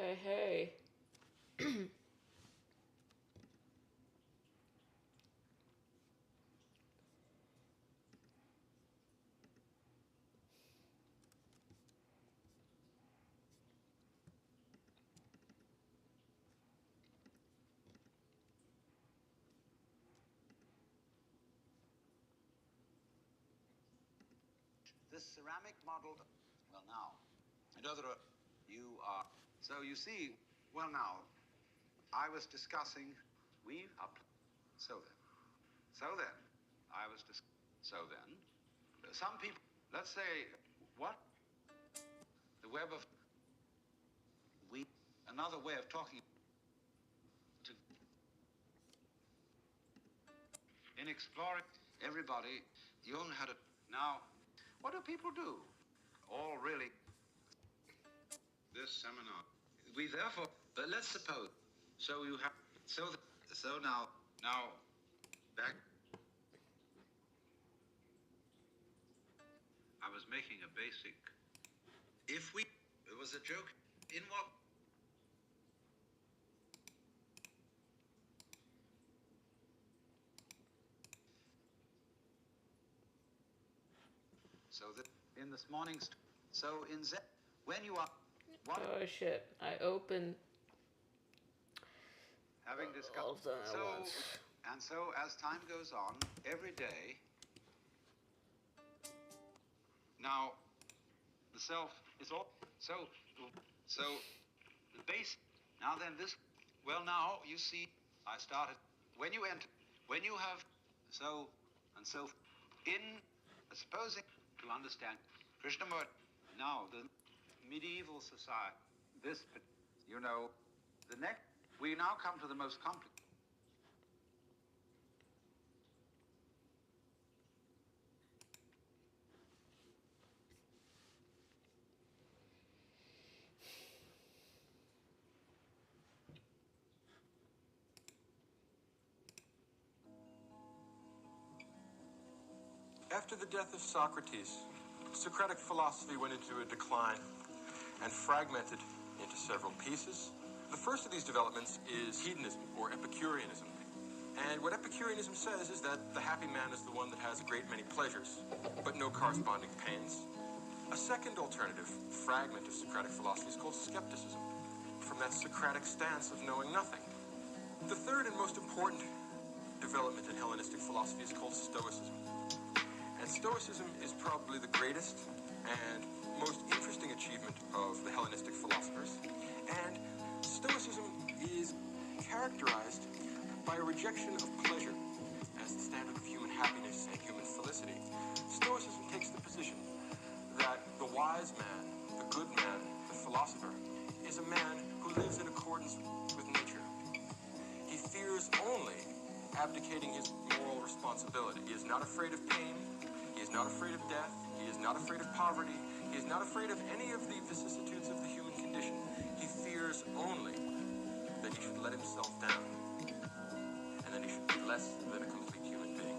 Hey, hey. This ceramic model, well now, I know that you are, so you see, well now, I was discussing, we are, so then, I was, so then, some people, let's say, what, the web of, we, another way of talking, to, in exploring everybody, you only had a, now, what do people do? All really, this seminar, we therefore, but let's suppose, so you have, so now, back, I was making a basic, if we, it was a joke, in what, so that in this morning's, so in Zen, when you are, what, Oh shit. I opened having all discussed, of them at so, once. and so as time goes on, every day, now, the self is all, so, the base, now then this, well now, you see, I started, when you enter, when you have, so, and so, in, supposing, to understand, Krishnamurti, now, the medieval society, this, you know, the next, we now come to the most complicated. After the death of Socrates, Socratic philosophy went into a decline and fragmented into several pieces. The first of these developments is hedonism, or Epicureanism. And what Epicureanism says is that the happy man is the one that has a great many pleasures, but no corresponding pains. A second alternative fragment of Socratic philosophy is called skepticism, from that Socratic stance of knowing nothing. The third and most important development in Hellenistic philosophy is called Stoicism. And Stoicism is probably the greatest and most interesting achievement of the Hellenistic philosophers. And Stoicism is characterized by a rejection of pleasure as the standard of human happiness and human felicity. Stoicism takes the position that the wise man, the good man, the philosopher, is a man who lives in accordance with nature. He fears only abdicating his moral responsibility. He is not afraid of pain. He is not afraid of death. He is not afraid of poverty. He is not afraid of any of the vicissitudes of the human condition. He fears only that he should let himself down, and that he should be less than a complete human being.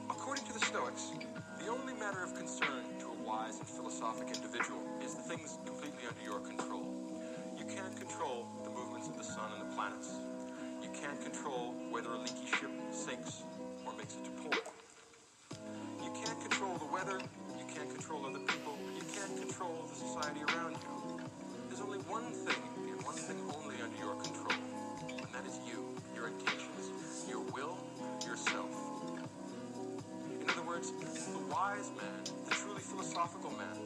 According to the Stoics, the only matter of concern to a wise and philosophic individual is the things completely under your control. You can't control the movements of the sun and the planets. You can't control whether a leaky ship sinks or makes it to port. You can't control the weather. You can't control other people. You can't control the society around you. There's only one thing, and one thing only under your control, and that is you, your intentions, your will, yourself. In other words, the wise man, the truly philosophical man,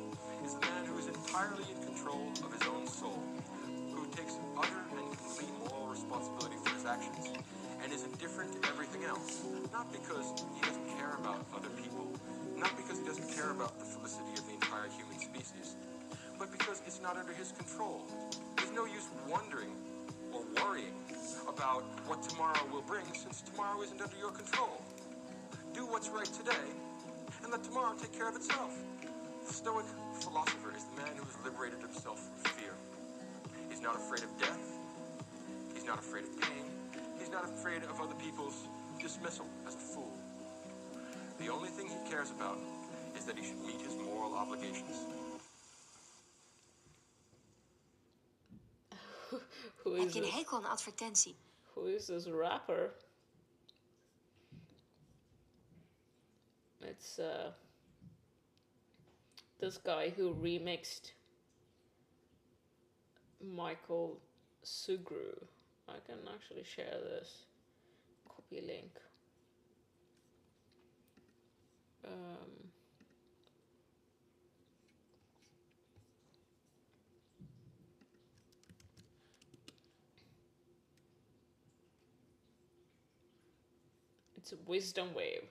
is the man who is entirely in control of his own soul, who takes utter and complete moral responsibility for his actions, and is indifferent to everything else, not because he doesn't care about other people, not because he doesn't care about the felicity of the entire human species, but because it's not under his control. There's no use wondering or worrying about what tomorrow will bring, since tomorrow isn't under your control. Do what's right today, and let tomorrow take care of itself. The Stoic philosopher is the man who has liberated himself from fear. He's not afraid of death. He's not afraid of pain. He's not afraid of other people's dismissal as a fool. The only thing he cares about is that he should meet his moral obligations. Who Heb is je een this? hekel aan advertentie? Who is this rapper? It's this guy who remixed Michael Sugru. I can actually share this. Copy link. Um, it's a wisdom wave.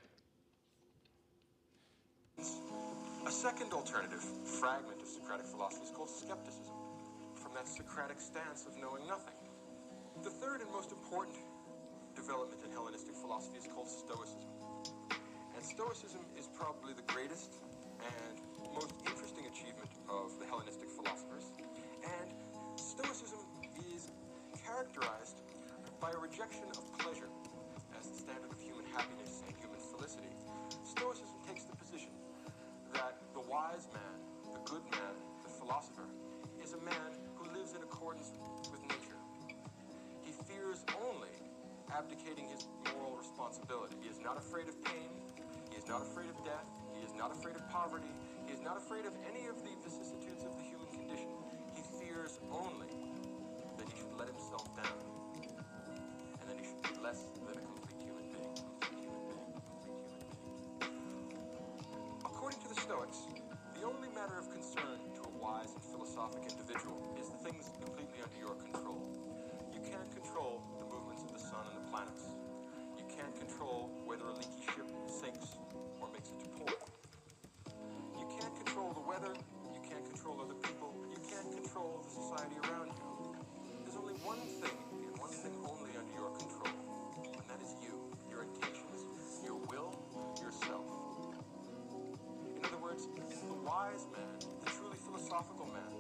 A second alternative fragment of Socratic philosophy is called skepticism, from that Socratic stance of knowing nothing. The third and most important development in Hellenistic philosophy is called Stoicism. And Stoicism is probably the greatest and most interesting achievement of the Hellenistic philosophers. And Stoicism is characterized by a rejection of pleasure as the standard of human happiness and human felicity. Stoicism takes the position that the wise man, the good man, the philosopher, is a man who lives in accordance with nature. He fears only abdicating his moral responsibility. He is not afraid of pain. He is not afraid of death. He is not afraid of poverty. He is not afraid of any of the vicissitudes of the human condition. He fears only that he should let himself down, and that he should be less than a complete human being. According to the Stoics, the only matter of concern to a wise and philosophic individual is the things completely under your control. You can't control the movements of the sun and the planets. You can't control whether a leaky ship sinks or makes it to port. You can't control the weather. You can't control other people. You can't control the society around you. There's only one thing, and one thing only under your control, and that is you, your intentions, your will, yourself. In other words, the wise man, the truly philosophical man,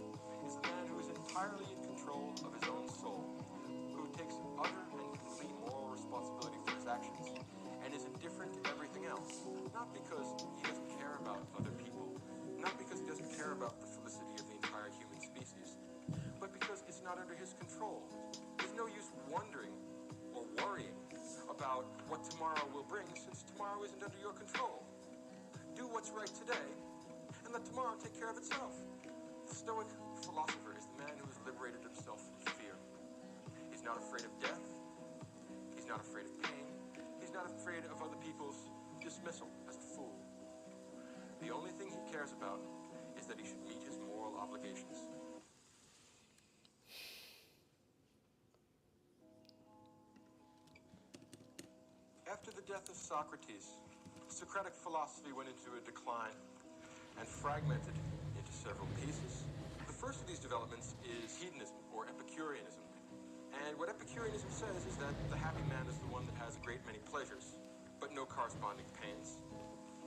is the man who is entirely in control of his own soul, who takes utter and complete moral responsibility for his actions, and is indifferent to everything else, not because he doesn't care about other people, not because he doesn't care about the felicity of the entire human species, but because it's not under his control. There's no use wondering or worrying about what tomorrow will bring, since tomorrow isn't under your control. Do what's right today, and let tomorrow take care of itself. The Stoic philosopher is the man who has liberated himself from fear. He's not afraid of death. He's not afraid of pain. He's not afraid of other people's dismissal as a fool. The only thing he cares about is that he should meet his moral obligations. After the death of Socrates, Socratic philosophy went into a decline and fragmented into several pieces. The first of these developments is hedonism, or Epicureanism. And what Epicureanism says is that the happy man is the one that has a great many pleasures, but no corresponding pains.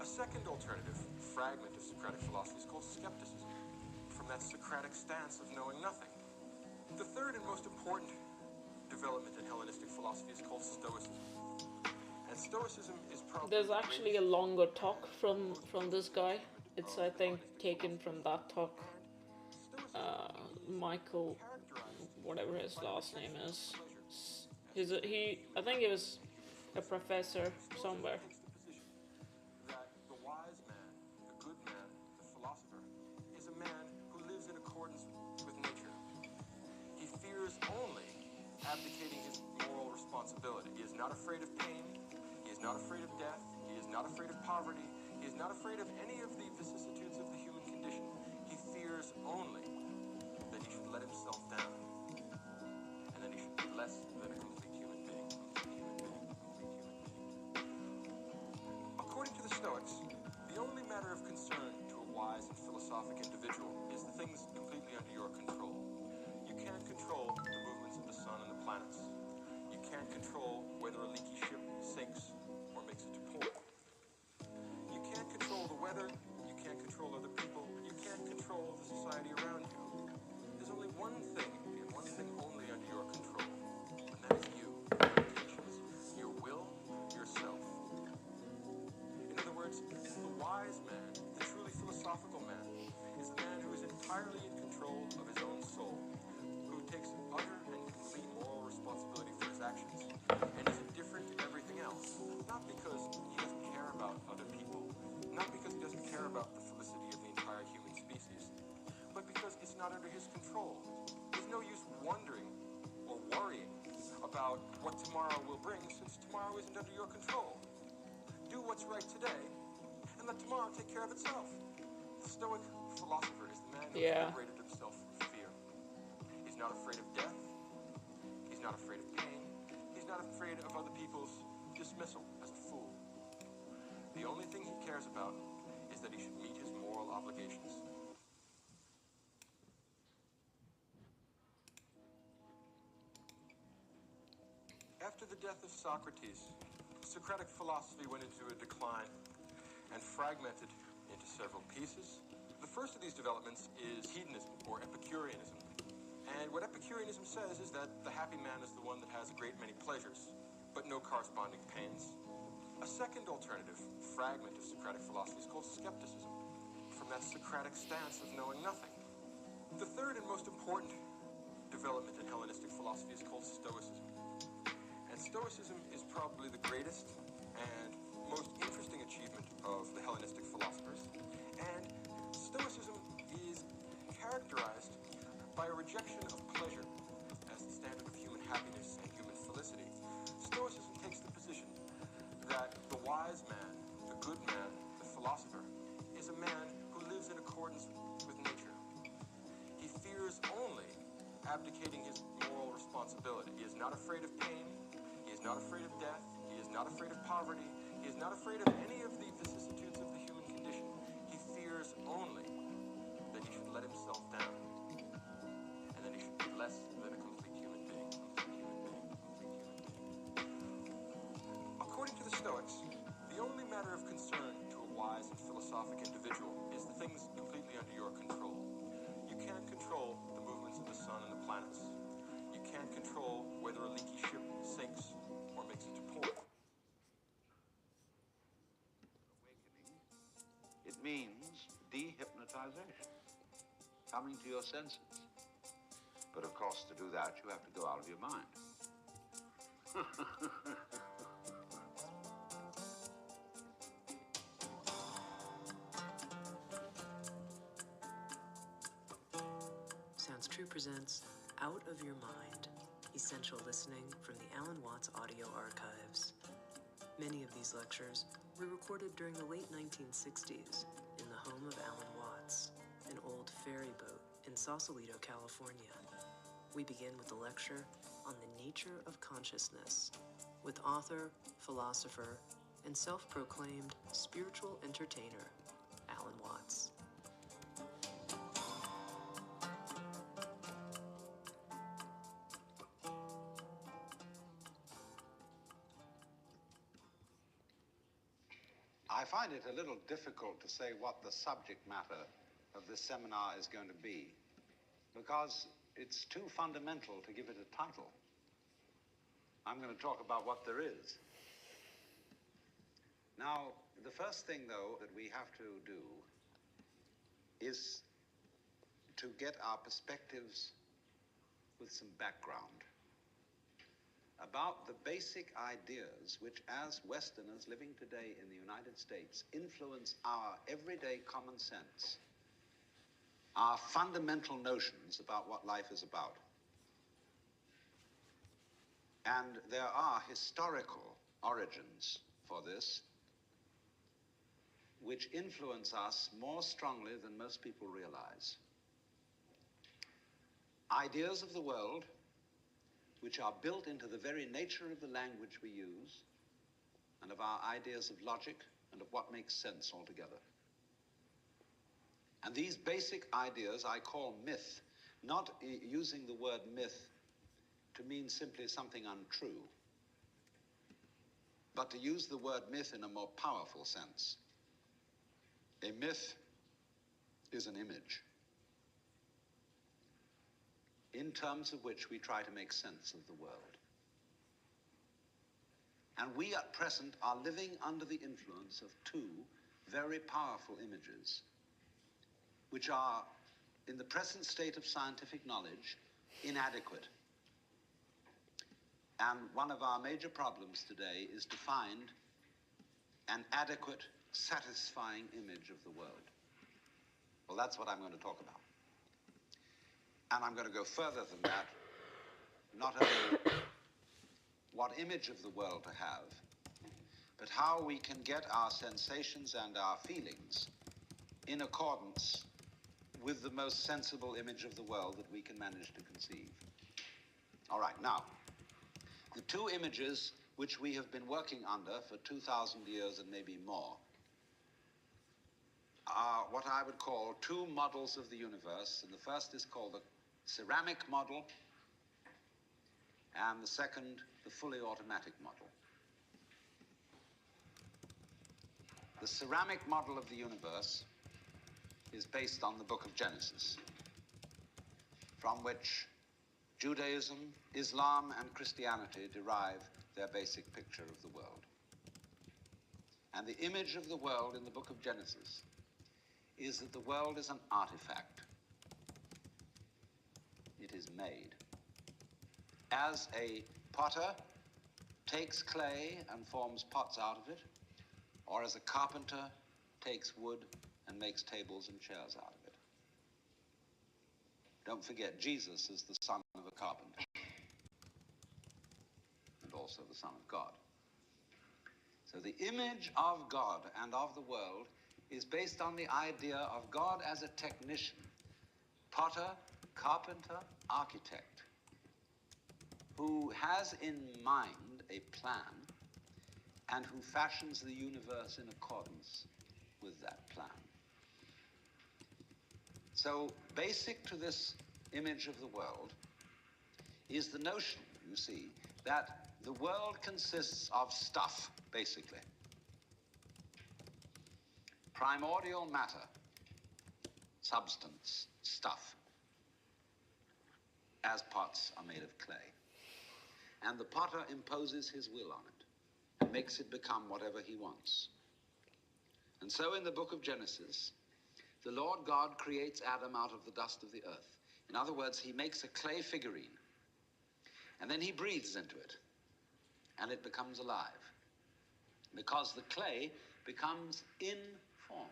A second alternative fragment of Socratic philosophy is called skepticism, from that Socratic stance of knowing nothing. The third and most important development in Hellenistic philosophy is called Stoicism. And Stoicism is probably There's actually a longer talk from this guy. It's, I think, taken from that talk. Michael, whatever his last name is. I think he was a professor somewhere. That the wise man, the good man, the philosopher, is a man who lives in accordance with nature. He fears only abdicating his moral responsibility. He is not afraid of pain. He is not afraid of death. He is not afraid of poverty. He is not afraid of any of the vicissitudes of the human condition. He fears only that he should let himself down, and that he should be less than a complete human being. According to the Stoics, the only matter of concern to a wise and philosophic individual is the things completely under your control. You can't control the movements of the sun and the planets. You can't control whether a leaky ship sinks or makes it to port. You can't control the weather. You can't control other people. You can't control the society around you. There's only one thing, and one thing only under your control, and that is you, your intentions, your will, yourself. In other words, the wise man, the truly philosophical man, is the man who is entirely in control of his own soul, who takes utter and complete control. There's no use wondering or worrying about what tomorrow will bring, since tomorrow isn't under your control. Do what's right today, and let tomorrow take care of itself. The Stoic philosopher is the man who has liberated himself from fear. He's not afraid of death. He's not afraid of pain. He's not afraid of other people's dismissal as a fool. The only thing he cares about is that he should meet his moral obligations. After the death of Socrates, Socratic philosophy went into a decline and fragmented into several pieces. The first of these developments is hedonism, or Epicureanism. And what Epicureanism says is that the happy man is the one that has a great many pleasures, but no corresponding pains. A second alternative fragment of Socratic philosophy is called skepticism, from that Socratic stance of knowing nothing. The third and most important development in Hellenistic philosophy is called Stoicism. And Stoicism is probably the greatest and most interesting achievement of the Hellenistic philosophers. And Stoicism is characterized by a rejection of pleasure as the standard of human happiness and human felicity. Stoicism takes the position that the wise man, the good man, the philosopher, is a man who lives in accordance with nature. He fears only abdicating his moral responsibility. He is not afraid of pain. He is not afraid of death. He is not afraid of poverty. He is not afraid of any of the vicissitudes of the human condition. He fears only that he should let himself down, and that he should be less than a complete human being. According to the Stoics, the only matter of concern to a wise and philosophic individual is the things completely under your control. You can't control the movements of the sun and the planets. You can't control whether a leaky ship sinks or makes it to port. It means dehypnotization, coming to your senses. But of course, to do that, you have to go out of your mind. Sounds True presents Out of Your Mind, essential listening from the Alan Watts audio archives. Many of these lectures were recorded during the late 1960s in the home of Alan Watts, an old ferry boat in Sausalito, California. We begin with a lecture on the nature of consciousness with author, philosopher, and self-proclaimed spiritual entertainer, Alan Watts. I find it a little difficult to say what the subject matter of this seminar is going to be, because it's too fundamental to give it a title. I'm going to talk about what there is. Now, the first thing, though, that we have to do is to get our perspectives with some background about the basic ideas which, as Westerners living today in the United States, influence our everyday common sense, our fundamental notions about what life is about. And there are historical origins for this which influence us more strongly than most people realize. Ideas of the world which are built into the very nature of the language we use and of our ideas of logic and of what makes sense altogether. And these basic ideas I call myth, not using the word myth to mean simply something untrue, but to use the word myth in a more powerful sense. A myth is an image in terms of which we try to make sense of the world. And we at present are living under the influence of two very powerful images, which are, in the present state of scientific knowledge, inadequate. And one of our major problems today is to find an adequate, satisfying image of the world. Well, that's what I'm going to talk about. And I'm going to go further than that, not only what image of the world to have, but how we can get our sensations and our feelings in accordance with the most sensible image of the world that we can manage to conceive. All right, now, the two images which we have been working under for 2,000 years and maybe more are what I would call two models of the universe, and the first is called the ceramic model, and the second, the fully automatic model. The ceramic model of the universe is based on the book of Genesis, from which Judaism, Islam, and Christianity derive their basic picture of the world. And the image of the world in the book of Genesis is that the world is an artifact. It is made. As a potter takes clay and forms pots out of it, or as a carpenter takes wood and makes tables and chairs out of it. Don't forget, Jesus is the son of a carpenter and also the Son of God. So the image of God and of the world is based on the idea of God as a technician, potter, carpenter, architect, who has in mind a plan and who fashions the universe in accordance with that plan. So basic to this image of the world is the notion, you see, that the world consists of stuff, basically. Primordial matter, substance, stuff, as pots are made of clay. And the potter imposes his will on it and makes it become whatever he wants. And so in the book of Genesis, the Lord God creates Adam out of the dust of the earth. In other words, he makes a clay figurine, and then he breathes into it, and it becomes alive, because the clay becomes informed.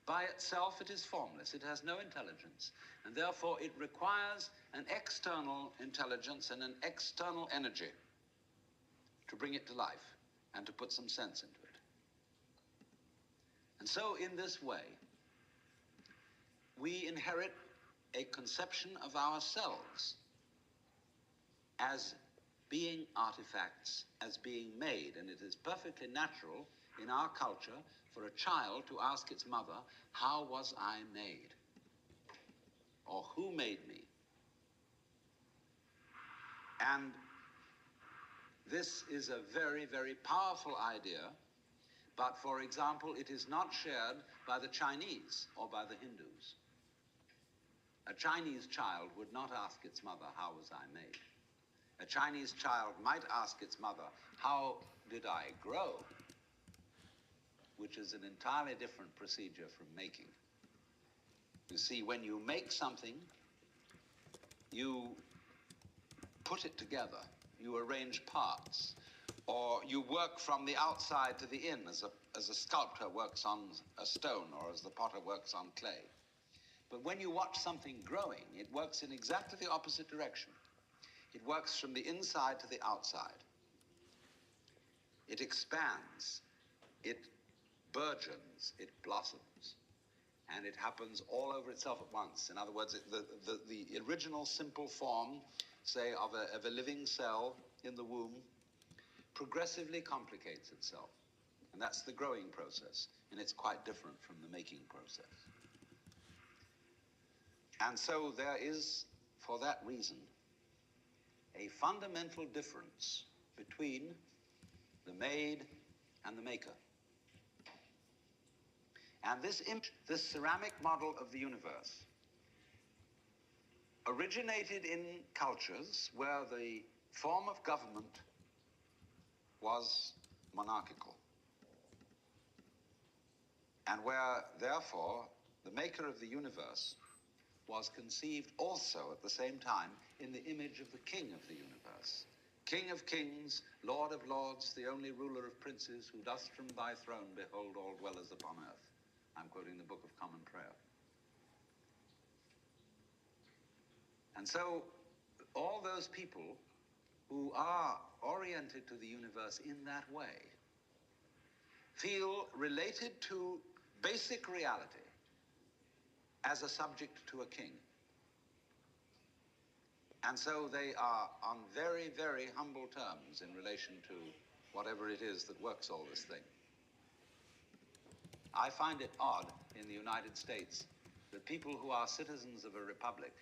By itself, it is formless. It has no intelligence, and therefore it requires an external intelligence and an external energy to bring it to life and to put some sense into it. And so in this way, we inherit a conception of ourselves as being artifacts, as being made, and it is perfectly natural in our culture for a child to ask its mother, how was I made? Or who made me? And this is a very, very powerful idea, but for example, it is not shared by the Chinese or by the Hindus. A Chinese child would not ask its mother, how was I made? A Chinese child might ask its mother, how did I grow? Which is an entirely different procedure from making. You see, when you make something, you put it together, you arrange parts, or you work from the outside to the in, as a sculptor works on a stone, or as the potter works on clay. But when you watch something growing, it works in exactly the opposite direction. It works from the inside to the outside. It expands, it burgeons, it blossoms, and it happens all over itself at once. In other words, the original simple form, say, of a living cell in the womb, progressively complicates itself. And that's the growing process, and it's quite different from the making process. And so there is, for that reason, a fundamental difference between the made and the maker. And this ceramic model of the universe originated in cultures where the form of government was monarchical, and where, therefore, the maker of the universe was conceived also at the same time in the image of the king of the universe. King of kings, Lord of lords, the only ruler of princes, who dost from thy throne behold all dwellers upon earth. I'm quoting the Book of Common Prayer. And so all those people who are oriented to the universe in that way feel related to basic reality as a subject to a king. And so they are on very, very humble terms in relation to whatever it is that works all this thing. I find it odd in the United States that people who are citizens of a republic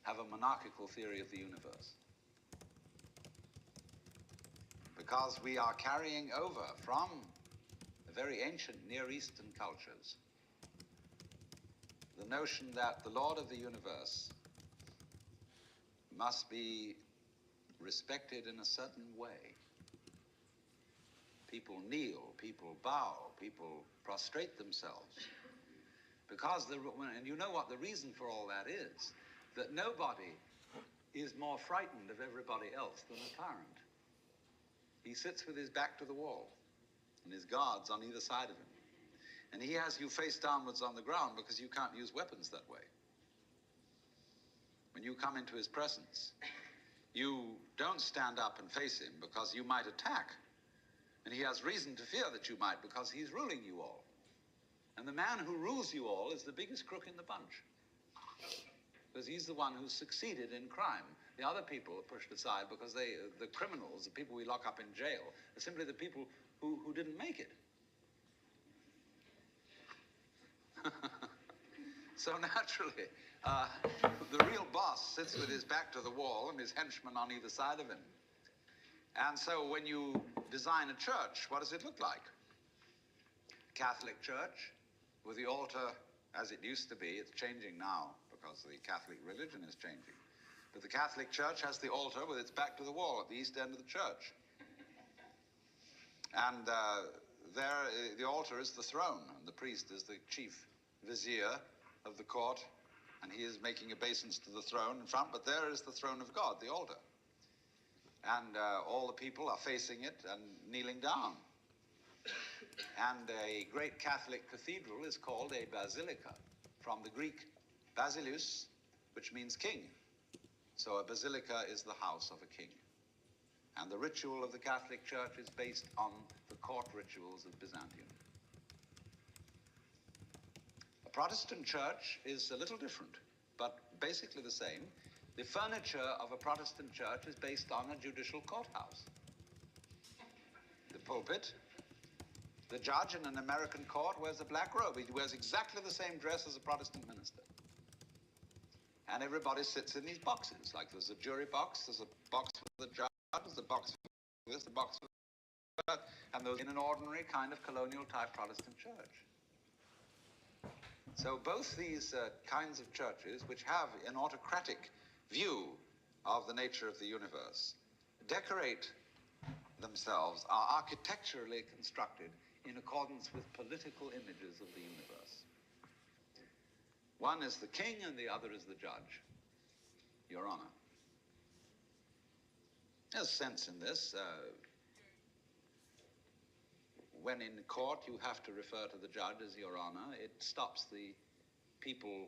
have a monarchical theory of the universe. Because we are carrying over from the very ancient Near Eastern cultures the notion that the Lord of the universe must be respected in a certain way. People kneel, people bow, people prostrate themselves. Because, and you know what the reason for all that is, that nobody is more frightened of everybody else than a tyrant. He sits with his back to the wall, and his guards on either side of him. And he has you face downwards on the ground because you can't use weapons that way. When you come into his presence, you don't stand up and face him because you might attack. And he has reason to fear that you might because he's ruling you all. And the man who rules you all is the biggest crook in the bunch. Because he's the one who's succeeded in crime. The other people are pushed aside because the criminals, the people we lock up in jail, are simply the people who didn't make it. So naturally, the real boss sits with his back to the wall and his henchmen on either side of him. And so when you design a church, what does it look like? Catholic church with the altar as it used to be. It's changing now because the Catholic religion is changing. But the Catholic church has the altar with its back to the wall at the east end of the church. And there, the altar is the throne, and the priest is the chief vizier of the court, and he is making obeisance to the throne in front, but there is the throne of God, the altar. And all the people are facing it and kneeling down. And a great Catholic cathedral is called a basilica, from the Greek basileus, which means king. So a basilica is the house of a king. And the ritual of the Catholic Church is based on the court rituals of Byzantium. A Protestant church is a little different, but basically the same. The furniture of a Protestant church is based on a judicial courthouse. The pulpit, the judge in an American court wears a black robe. He wears exactly the same dress as a Protestant minister. And everybody sits in these boxes, like there's a jury box, there's a box for the judge, there's a box for this, a box for that, and those in an ordinary kind of colonial type Protestant church. So both these kinds of churches, which have an autocratic view of the nature of the universe, decorate themselves, are architecturally constructed in accordance with political images of the universe. One is the king and the other is the judge, Your Honor. There's sense in this. When in court you have to refer to the judge as Your Honor, it stops the people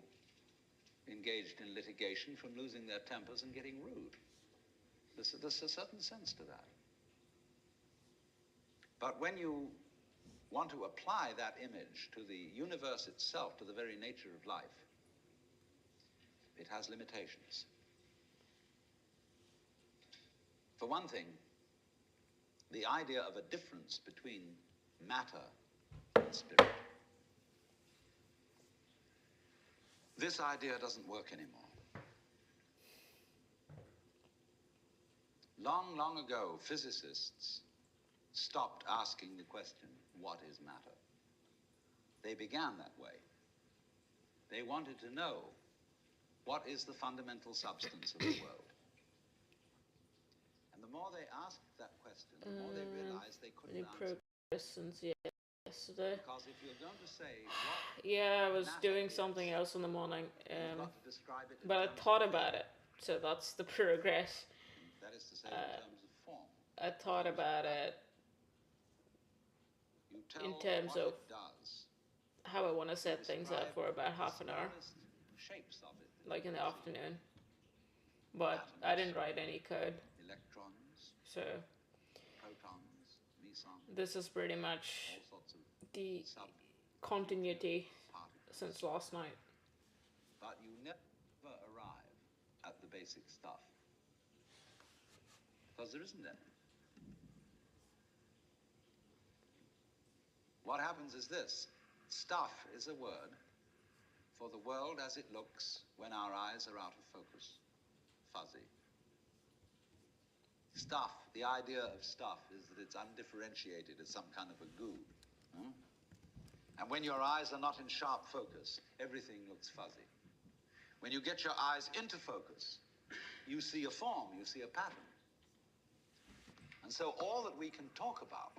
engaged in litigation from losing their tempers and getting rude. There's a certain sense to that. But when you want to apply that image to the universe itself, to the very nature of life, it has limitations. For one thing, the idea of a difference between matter and spirit. This idea doesn't work anymore. Long, long ago, physicists stopped asking the question, what is matter? They began that way. They wanted to know, what is the fundamental substance of the world? And the more they asked that question, the more they realized they couldn't answer. Since yesterday. Because if you're going to say what Yeah, I was matter doing is, something else in the morning, you've got to describe it in but I terms thought of about it, so that's the progress. That is to say, in terms of form. I thought about it You tell in terms what of it does. how I want to set things up for about half an hour, Shapes of it. like in the afternoon. but I atoms, didn't write any code. electrons, So protons, mesons, this is pretty much all sorts of the sub-nuclear continuity particles. since last night. But you never arrive at the basic stuff, because there isn't any. What happens is this: stuff is a word for the world as it looks when our eyes are out of focus, fuzzy. Stuff, the idea of stuff is that it's undifferentiated, it's some kind of a goo. Hmm? And when your eyes are not in sharp focus, everything looks fuzzy. When you get your eyes into focus, you see a form, you see a pattern. And so all that we can talk about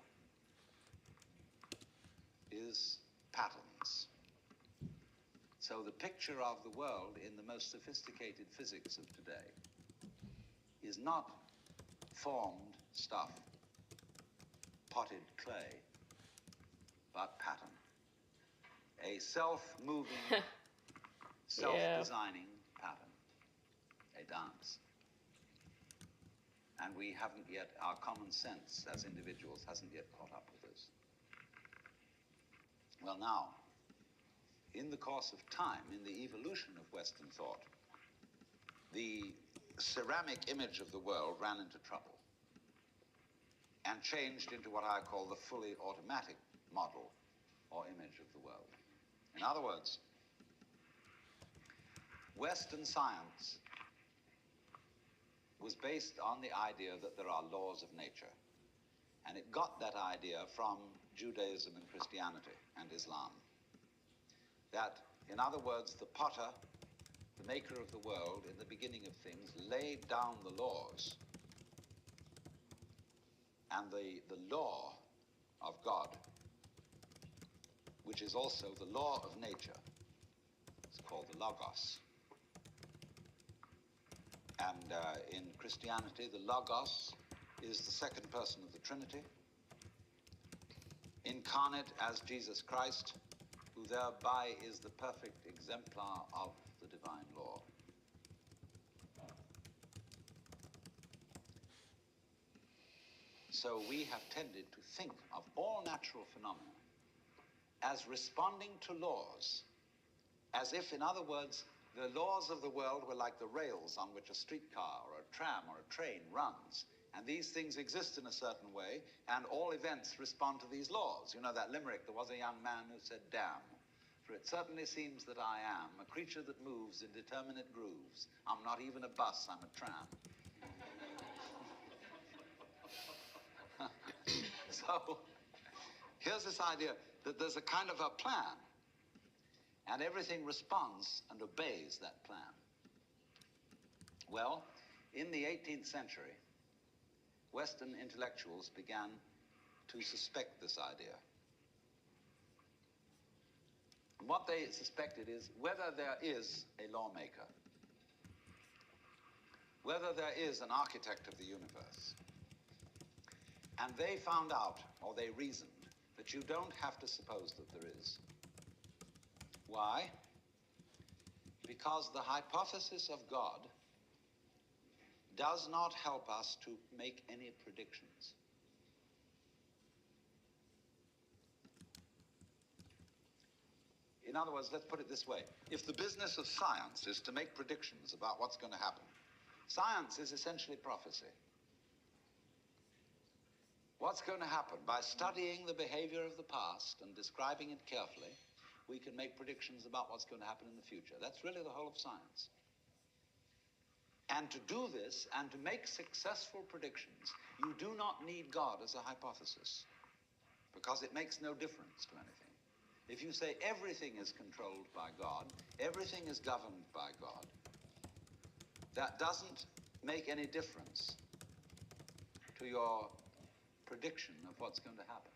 is patterns. So the picture of the world in the most sophisticated physics of today is not formed stuff, potted clay, but pattern. A self-moving, self-designing pattern, a dance. And we haven't yet, our common sense as individuals hasn't yet caught up with this. Well, now, in the course of time, in the evolution of Western thought, the ceramic image of the world ran into trouble and changed into what I call the fully automatic model or image of the world. In other words, Western science was based on the idea that there are laws of nature. And it got that idea from Judaism and Christianity and Islam. That, in other words, the potter, the maker of the world, in the beginning of things, laid down the laws. And the law of God, which is also the law of nature, is called the Logos. And in Christianity, the Logos is the second person of the Trinity, incarnate as Jesus Christ, who thereby is the perfect exemplar of the divine law. So we have tended to think of all natural phenomena as responding to laws, as if, in other words, the laws of the world were like the rails on which a streetcar or a tram or a train runs. And these things exist in a certain way, and all events respond to these laws. You know that limerick, there was a young man who said, "Damn, for it certainly seems that I am a creature that moves in determinate grooves. I'm not even a bus, I'm a tram." So here's this idea that there's a kind of a plan, and everything responds and obeys that plan. Well, in the 18th century, Western intellectuals began to suspect this idea. And what they suspected is whether there is a lawmaker, whether there is an architect of the universe. And they found out, or they reasoned, that you don't have to suppose that there is. Why? Because the hypothesis of God does not help us to make any predictions. In other words, let's put it this way. If the business of science is to make predictions about what's going to happen, science is essentially prophecy. What's going to happen? By studying the behavior of the past and describing it carefully, we can make predictions about what's going to happen in the future. That's really the whole of science. And to do this, and to make successful predictions, you do not need God as a hypothesis, because it makes no difference to anything. If you say everything is controlled by God, everything is governed by God, that doesn't make any difference to your prediction of what's going to happen.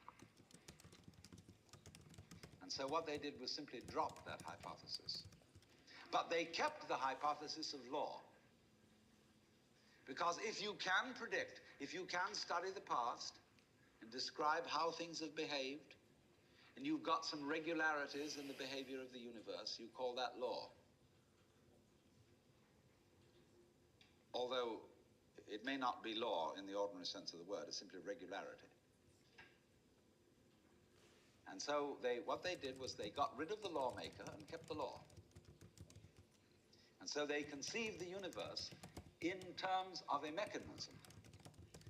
And so what they did was simply drop that hypothesis. But they kept the hypothesis of law. Because if you can predict, if you can study the past and describe how things have behaved, and you've got some regularities in the behavior of the universe, you call that law. although it may not be law in the ordinary sense of the word, it's simply regularity. And so what they did was they got rid of the lawmaker and kept the law. And so they conceived the universe in terms of a mechanism.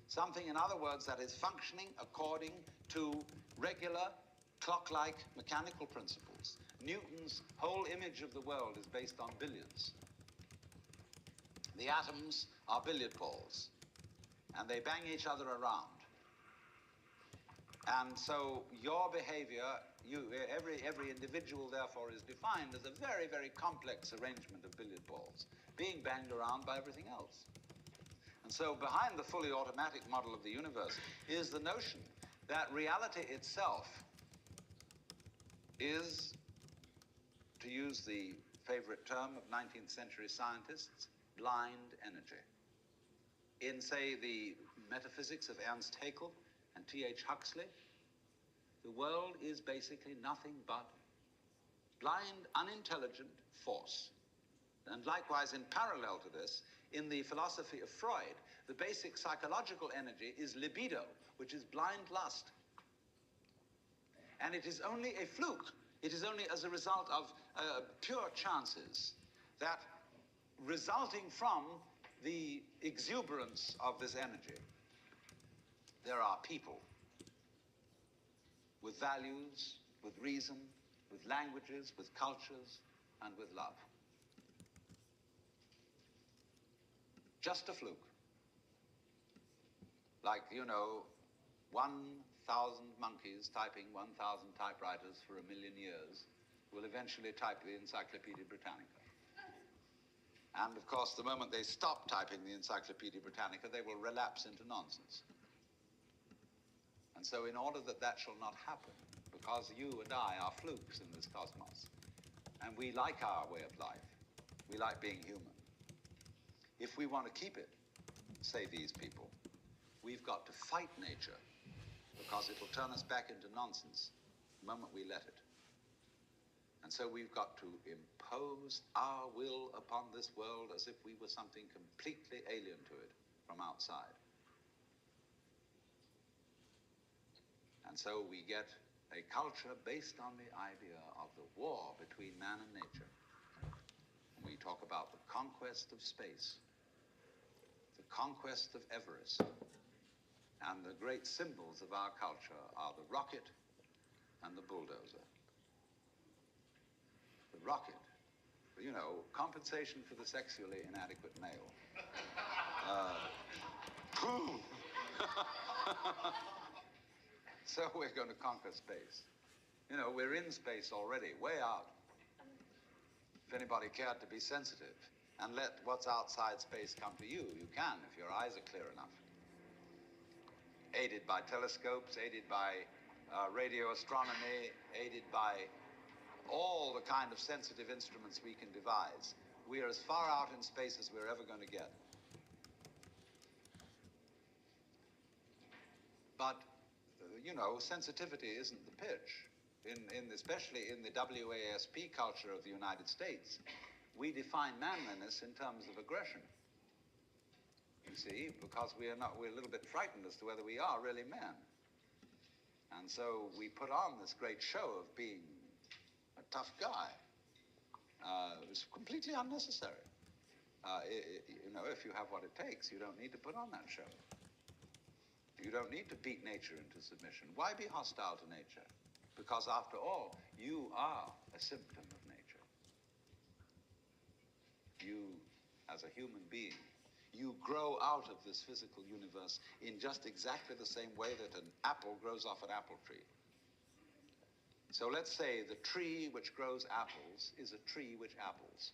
Something, in other words, that is functioning according to regular, clock-like mechanical principles. Newton's whole image of the world is based on billiards. The atoms are billiard balls, and they bang each other around. And so your behavior, every individual, therefore, is defined as a very, very complex arrangement of billiard balls, being banged around by everything else. And so behind the fully automatic model of the universe is the notion that reality itself is, to use the favorite term of 19th century scientists, blind energy. In, say, the metaphysics of Ernst Haeckel and T.H. Huxley, the world is basically nothing but blind, unintelligent force. And likewise, in parallel to this, in the philosophy of Freud, the basic psychological energy is libido, which is blind lust. And it is only a fluke. It is only as a result of pure chances that, resulting from the exuberance of this energy, there are people with values, with reason, with languages, with cultures, and with love. Just a fluke. Like, 1,000 monkeys typing 1,000 typewriters for 1,000,000 years will eventually type the Encyclopedia Britannica. And, of course, the moment they stop typing the Encyclopedia Britannica, they will relapse into nonsense. And so in order that that shall not happen, because you and I are flukes in this cosmos, and we like our way of life, we like being human, if we want to keep it, say these people, we've got to fight nature, because it'll turn us back into nonsense the moment we let it. And so we've got to impose our will upon this world as if we were something completely alien to it from outside. And so we get a culture based on the idea of the war between man and nature. And we talk about the conquest of space, the conquest of Everest. And the great symbols of our culture are the rocket and the bulldozer. The rocket, compensation for the sexually inadequate male. So we're going to conquer space. We're in space already, way out. If anybody cared to be sensitive and let what's outside space come to you, you can if your eyes are clear enough. Aided by telescopes, aided by radio astronomy, aided by all the kind of sensitive instruments we can devise. We are as far out in space as we're ever going to get. But, sensitivity isn't the pitch. Especially in the WASP culture of the United States, we define manliness in terms of aggression. You see, because we're a little bit frightened as to whether we are really men. And so we put on this great show of being a tough guy. It's completely unnecessary. If you have what it takes, you don't need to put on that show. You don't need to beat nature into submission. Why be hostile to nature? Because after all, you are a symptom of nature. You, as a human being, you grow out of this physical universe in just exactly the same way that an apple grows off an apple tree. So let's say the tree which grows apples is a tree which apples,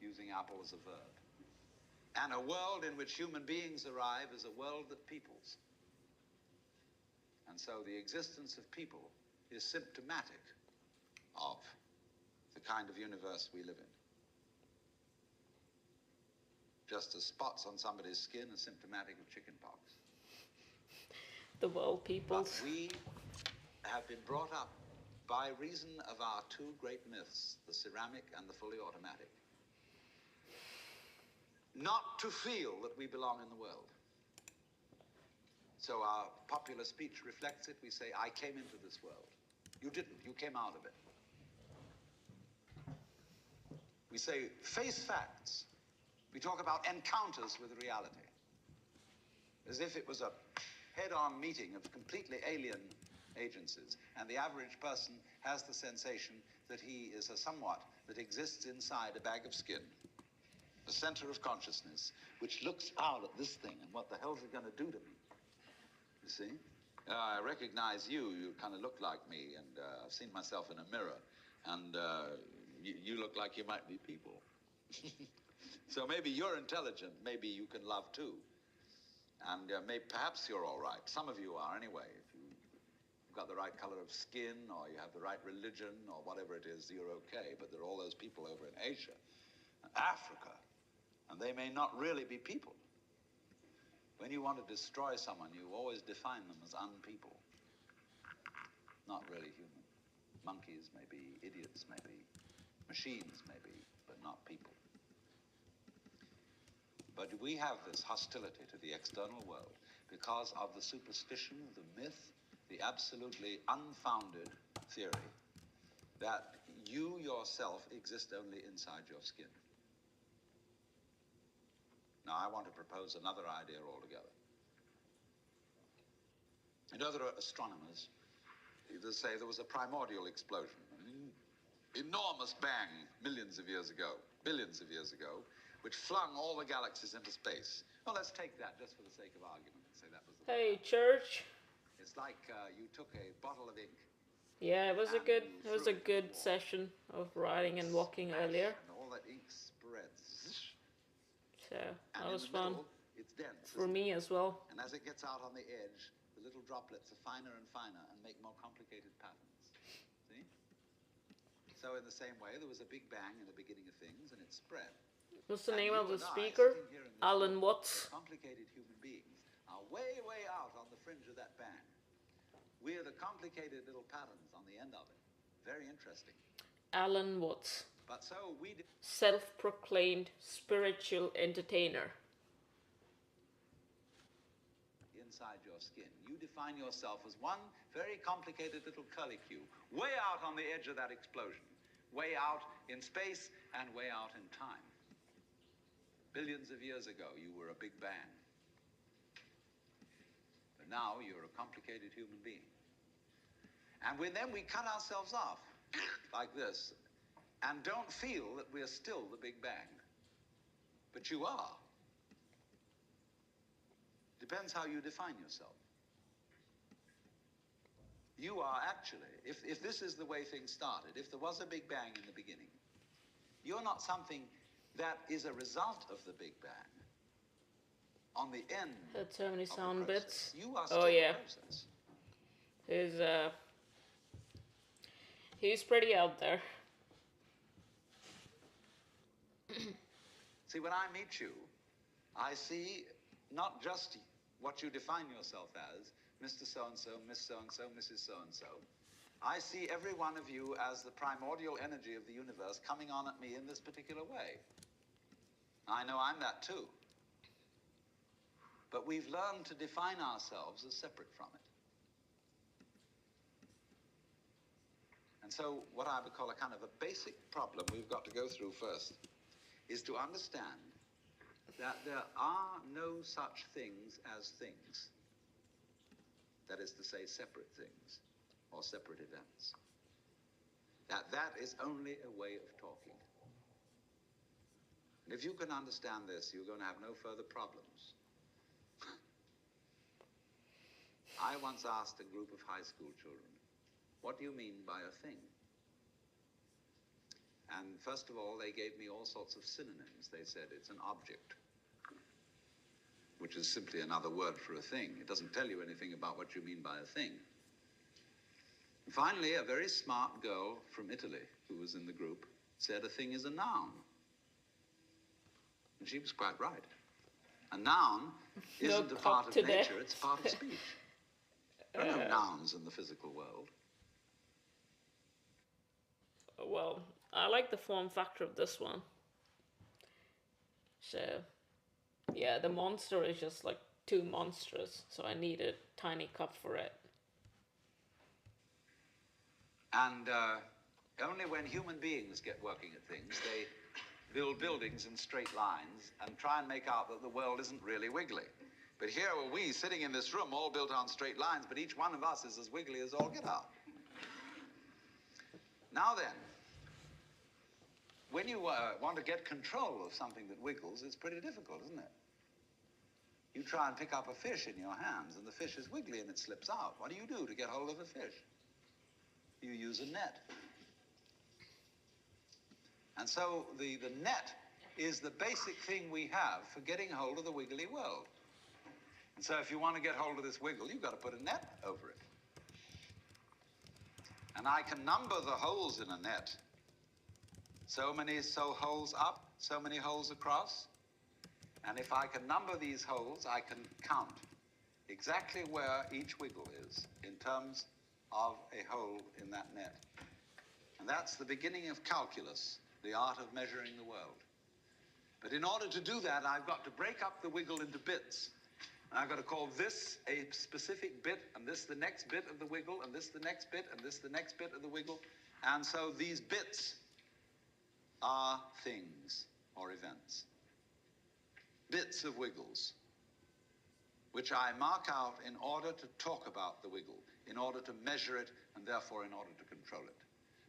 using apple as a verb. And a world in which human beings arrive is a world that peoples. And so the existence of people is symptomatic of the kind of universe we live in. Just as spots on somebody's skin are symptomatic of chickenpox. The world peoples. But we have been brought up by reason of our two great myths, the ceramic and the fully automatic, not to feel that we belong in the world. So our popular speech reflects it. We say, I came into this world. You didn't. You came out of it. We say, face facts. We talk about encounters with reality, as if it was a head-on meeting of completely alien agencies, and the average person has the sensation that he is a somewhat that exists inside a bag of skin, a center of consciousness, which looks out at this thing, and what the hell's it going to do to me? You see? I recognize you. You kind of look like me, and I've seen myself in a mirror, and you look like you might be people. So maybe you're intelligent, maybe you can love too. And perhaps you're all right. Some of you are anyway. If you've got the right color of skin, or you have the right religion, or whatever it is, you're okay. But there are all those people over in Asia and Africa, and they may not really be people. When you want to destroy someone, you always define them as unpeople. Not really human. Monkeys may be, idiots may be, machines may be, but not people. But we have this hostility to the external world because of the superstition, the myth, the absolutely unfounded theory that you yourself exist only inside your skin. Now, I want to propose another idea altogether. You know, there are astronomers that say there was a primordial explosion, an enormous bang millions of years ago, billions of years ago, which flung all the galaxies into space. Well, let's take that just for the sake of argument and say that was the Hey, church. It's like you took a bottle of ink. Yeah, it was a And good session of riding and walking earlier. And all that ink spreads. So that And was in the fun middle, it's dense, for isn't it? me as well. And as it gets out on the edge, the little droplets are finer and finer and make more complicated patterns. See? So in the same way, there was a big bang in the beginning of things, and it spread. What's the And name you of the and I, speaker? sitting here in this Alan room, Watts. complicated human beings are way, way out on the fringe of that bang. We're the complicated little patterns on the end of it. Very interesting. Alan Watts. But so we Self-proclaimed spiritual entertainer. inside your skin. You define yourself as one very complicated little curlicue, way out on the edge of that explosion, way out in space and way out in time. Billions of years ago, you were a big bang. But now you're a complicated human being. And then we cut ourselves off like this and don't feel that we're still the Big Bang. But you are. Depends how you define yourself. You are actually, if this is the way things started, if there was a Big Bang in the beginning, you're not something that is a result of the Big Bang. On the end Had so many of the sound process, bits. you are still Oh yeah. the process. He's pretty out there. See, when I meet you, I see not just what you define yourself as, Mr. So-and-so, Miss So-and-so, Mrs. So-and-so. I see every one of you as the primordial energy of the universe coming on at me in this particular way. I know I'm that too. But we've learned to define ourselves as separate from it. And so what I would call a kind of a basic problem we've got to go through first is to understand that there are no such things as things. That is to say, separate things or separate events. That is only a way of talking. And if you can understand this, you're going to have no further problems. I once asked a group of high school children, what do you mean by a thing? And first of all, they gave me all sorts of synonyms. They said it's an object, which is simply another word for a thing. It doesn't tell you anything about what you mean by a thing. And finally, a very smart girl from Italy who was in the group said a thing is a noun. And she was quite right. A noun isn't a part of nature, it's a part of speech. There are no nouns in the physical world. Well, I like the form factor of this one. So, Yeah, the monster is just like too monstrous, so I need a tiny cup for it. And only when human beings get working at things, they build buildings in straight lines and try and make out that the world isn't really wiggly. But here are we sitting in this room, all built on straight lines, but each one of us is as wiggly as all get out. Now then, when you want to get control of something that wiggles, it's pretty difficult, isn't it? You try and pick up a fish in your hands, and the fish is wiggly and it slips out. What do you do to get hold of a fish? You use a net. And so the net is the basic thing we have for getting hold of the wiggly world. And so if you want to get hold of this wiggle, you've got to put a net over it. And I can number the holes in a net. So many holes up, so many holes across. And if I can number these holes, I can count exactly where each wiggle is in terms of a hole in that net. And that's the beginning of calculus, the art of measuring the world. But in order to do that, I've got to break up the wiggle into bits. And I've got to call this a specific bit, and this the next bit of the wiggle, and this the next bit, and this the next bit of the wiggle. And so these bits are things or events. Bits of wiggles, which I mark out in order to talk about the wiggle, in order to measure it, and therefore in order to control it.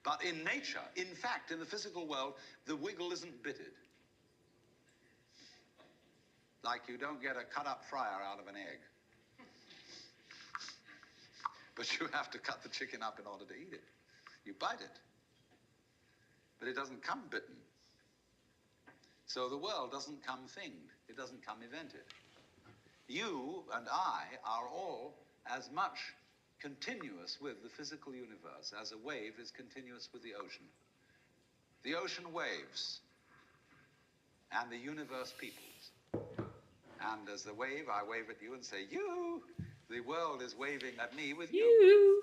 But in nature, in fact, in the physical world, the wiggle isn't bitted. Like you don't get a cut-up fryer out of an egg. But you have to cut the chicken up in order to eat it. You bite it. But it doesn't come bitten. So the world doesn't come thinged. It doesn't come evented. You and I are all as much continuous with the physical universe as a wave is continuous with the ocean. The ocean waves, and the universe peoples. And as the wave, I wave at you and say, you. The world is waving at me with you.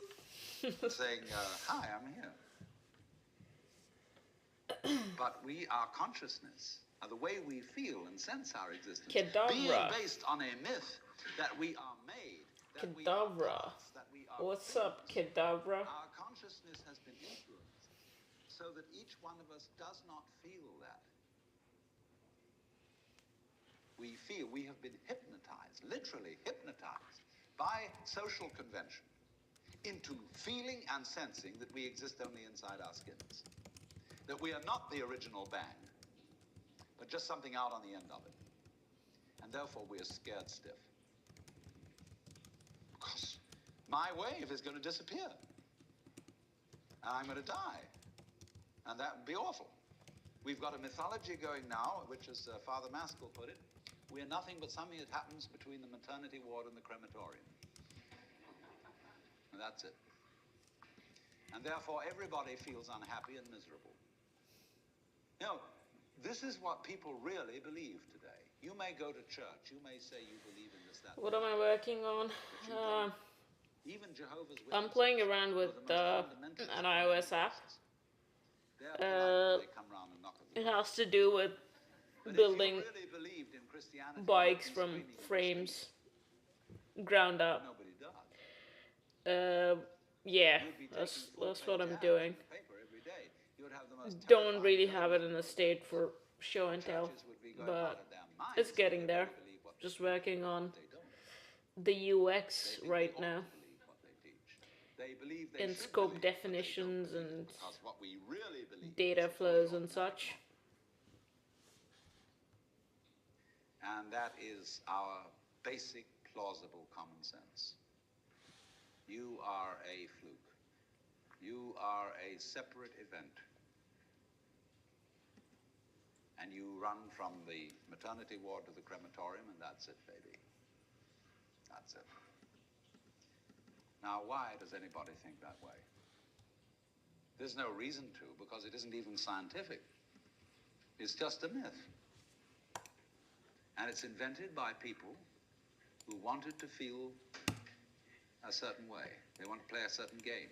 Saying, hi, I'm here. But we, our consciousness, the way we feel and sense our existence, being based on a myth that we are made, that we are gods, that we are What's things, up, Kedavra? our consciousness has been influenced so that each one of us does not feel that. We feel we have been hypnotized, literally hypnotized, by social convention into feeling and sensing that we exist only inside our skins. That we are not the original bang, but just something out on the end of it. And therefore we are scared stiff. Because my wave is going to disappear. And I'm going to die. And that would be awful. We've got a mythology going now, which as Father Maskell put it, we are nothing but something that happens between the maternity ward and the crematorium. And that's it. And therefore everybody feels unhappy and miserable. You know, this is what people really believe today. You may go to church, you may say you believe in this, that. What am I working on? Even Jehovah's Witnesses, I'm playing around with an iOS app. It has to do with building bikes from frames, ground up. Yeah, that's what I'm doing. Don't really have it in a state for show and tell, but it's getting there. Just working on the UX right now. In scope definitions and data flows and such. And that is our basic, plausible common sense. You are a fluke. You are a separate event. And you run from the maternity ward to the crematorium, and that's it, baby. That's it. Now, why does anybody think that way? There's no reason to, because it isn't even scientific. It's just a myth. And it's invented by people who wanted to feel a certain way. They want to play a certain game.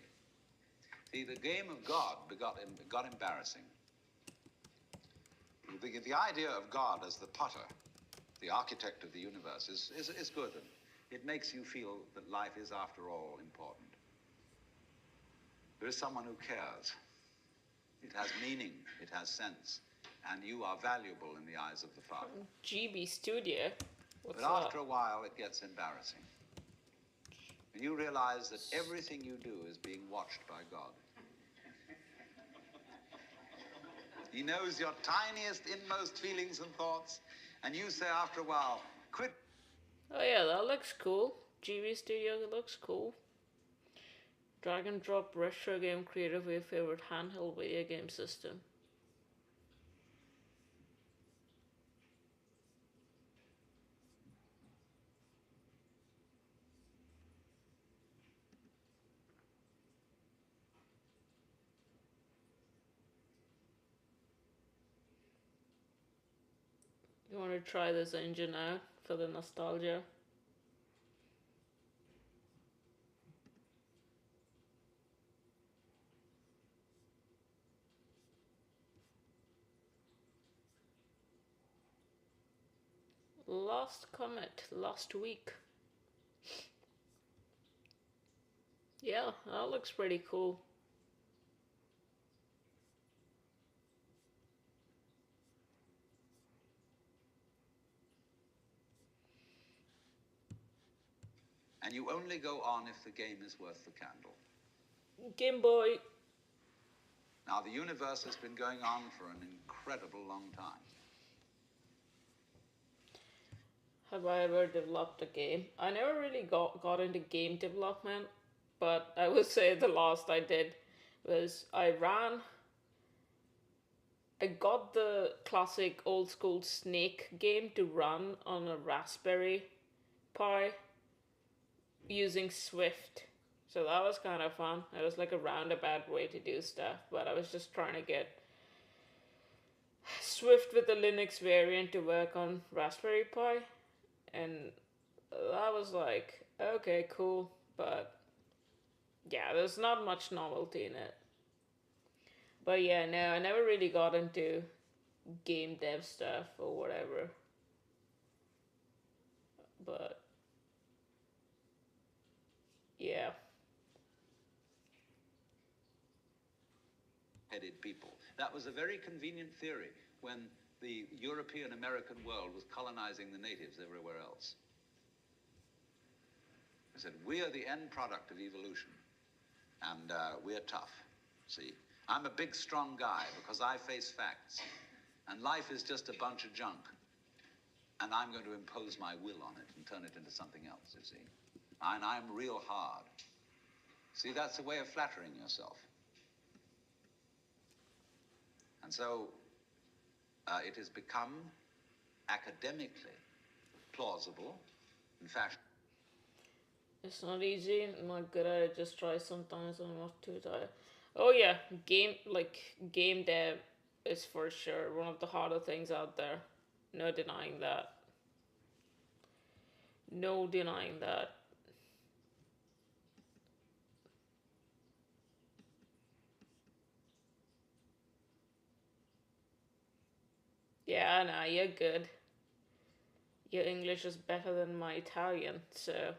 See, the game of God got embarrassing. The idea of God as the potter, the architect of the universe, is good. And it makes you feel that life is, after all, important. There is someone who cares. It has meaning, it has sense, and you are valuable in the eyes of the Father. GB Studio? What's but that? after a while, it gets embarrassing. And you realize that everything you do is being watched by God. He knows your tiniest, inmost feelings and thoughts, and you say after a while, quit. Oh yeah, that looks cool. GB Studio looks cool. Drag and drop retro game creator for your favorite handheld video game system. You want to try this engine out for the nostalgia? Last Comet, last week. Yeah, that looks pretty cool. And you only go on if the game is worth the candle. Game Boy. Now, the universe has been going on for an incredible long time. Have I ever developed a game? I never really got into game development, but I would say the last I did was I got the classic old school Snake game to run on a Raspberry Pi using Swift. So that was kind of fun. It was like a roundabout way to do stuff, but I was just trying to get Swift with the Linux variant to work on Raspberry Pi, and that was like, okay, cool, but yeah, there's not much novelty in it. But yeah, no, I never really got into game dev stuff or whatever. But yeah. Headed people. That was a very convenient theory when the European American world was colonizing the natives everywhere else. They said, we are the end product of evolution, and we're tough. See, I'm a big, strong guy because I face facts, and life is just a bunch of junk, and I'm going to impose my will on it and turn it into something else, you see. And I'm real hard. See, that's a way of flattering yourself. And so it has become academically plausible and fashionable. It's not easy, I'm not good at it, just try sometimes, I'm not too tired. Oh yeah, game dev is for sure one of the harder things out there. No denying that. No denying that. Yeah, nah, you're good. Your English is better than my Italian, so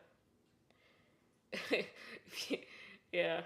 yeah.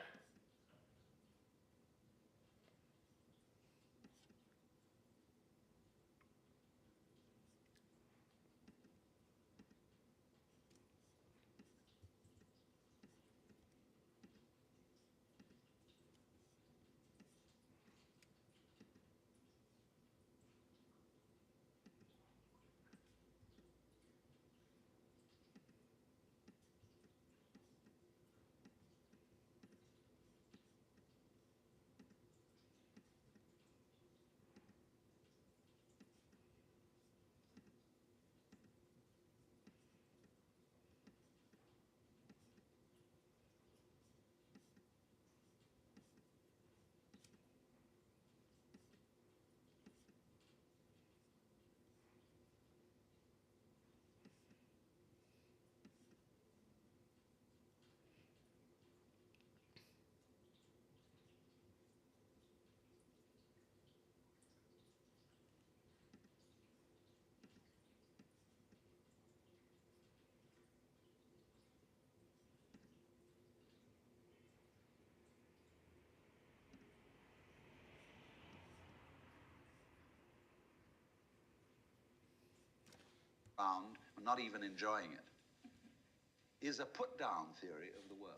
around and not even enjoying it, is a put-down theory of the world.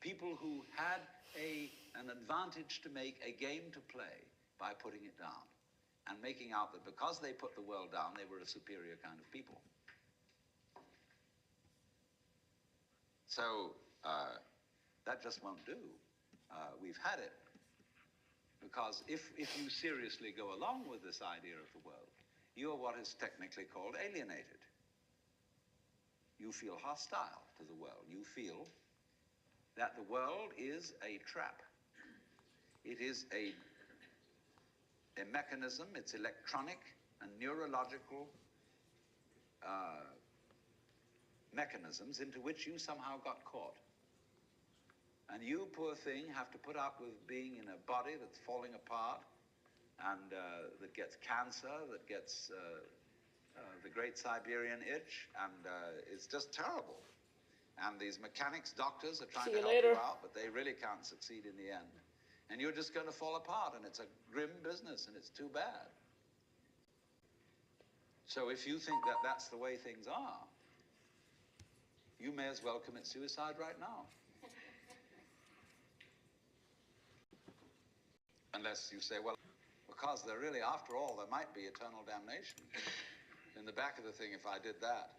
People who had an advantage to make, a game to play by putting it down, and making out that because they put the world down, they were a superior kind of people. So that just won't do. We've had it. Because if you seriously go along with this idea of the world, you're what is technically called alienated. You feel hostile to the world. You feel that the world is a trap. It is a mechanism, it's electronic and neurological mechanisms into which you somehow got caught. And you, poor thing, have to put up with being in a body that's falling apart and that gets cancer, that gets the great Siberian itch, and it's just terrible. And these mechanics, doctors are trying to help you out, but they really can't succeed in the end. And you're just going to fall apart, and it's a grim business, and it's too bad. So if you think that that's the way things are, you may as well commit suicide right now. Unless you say, well, because there really, after all, there might be eternal damnation in the back of the thing if I did that.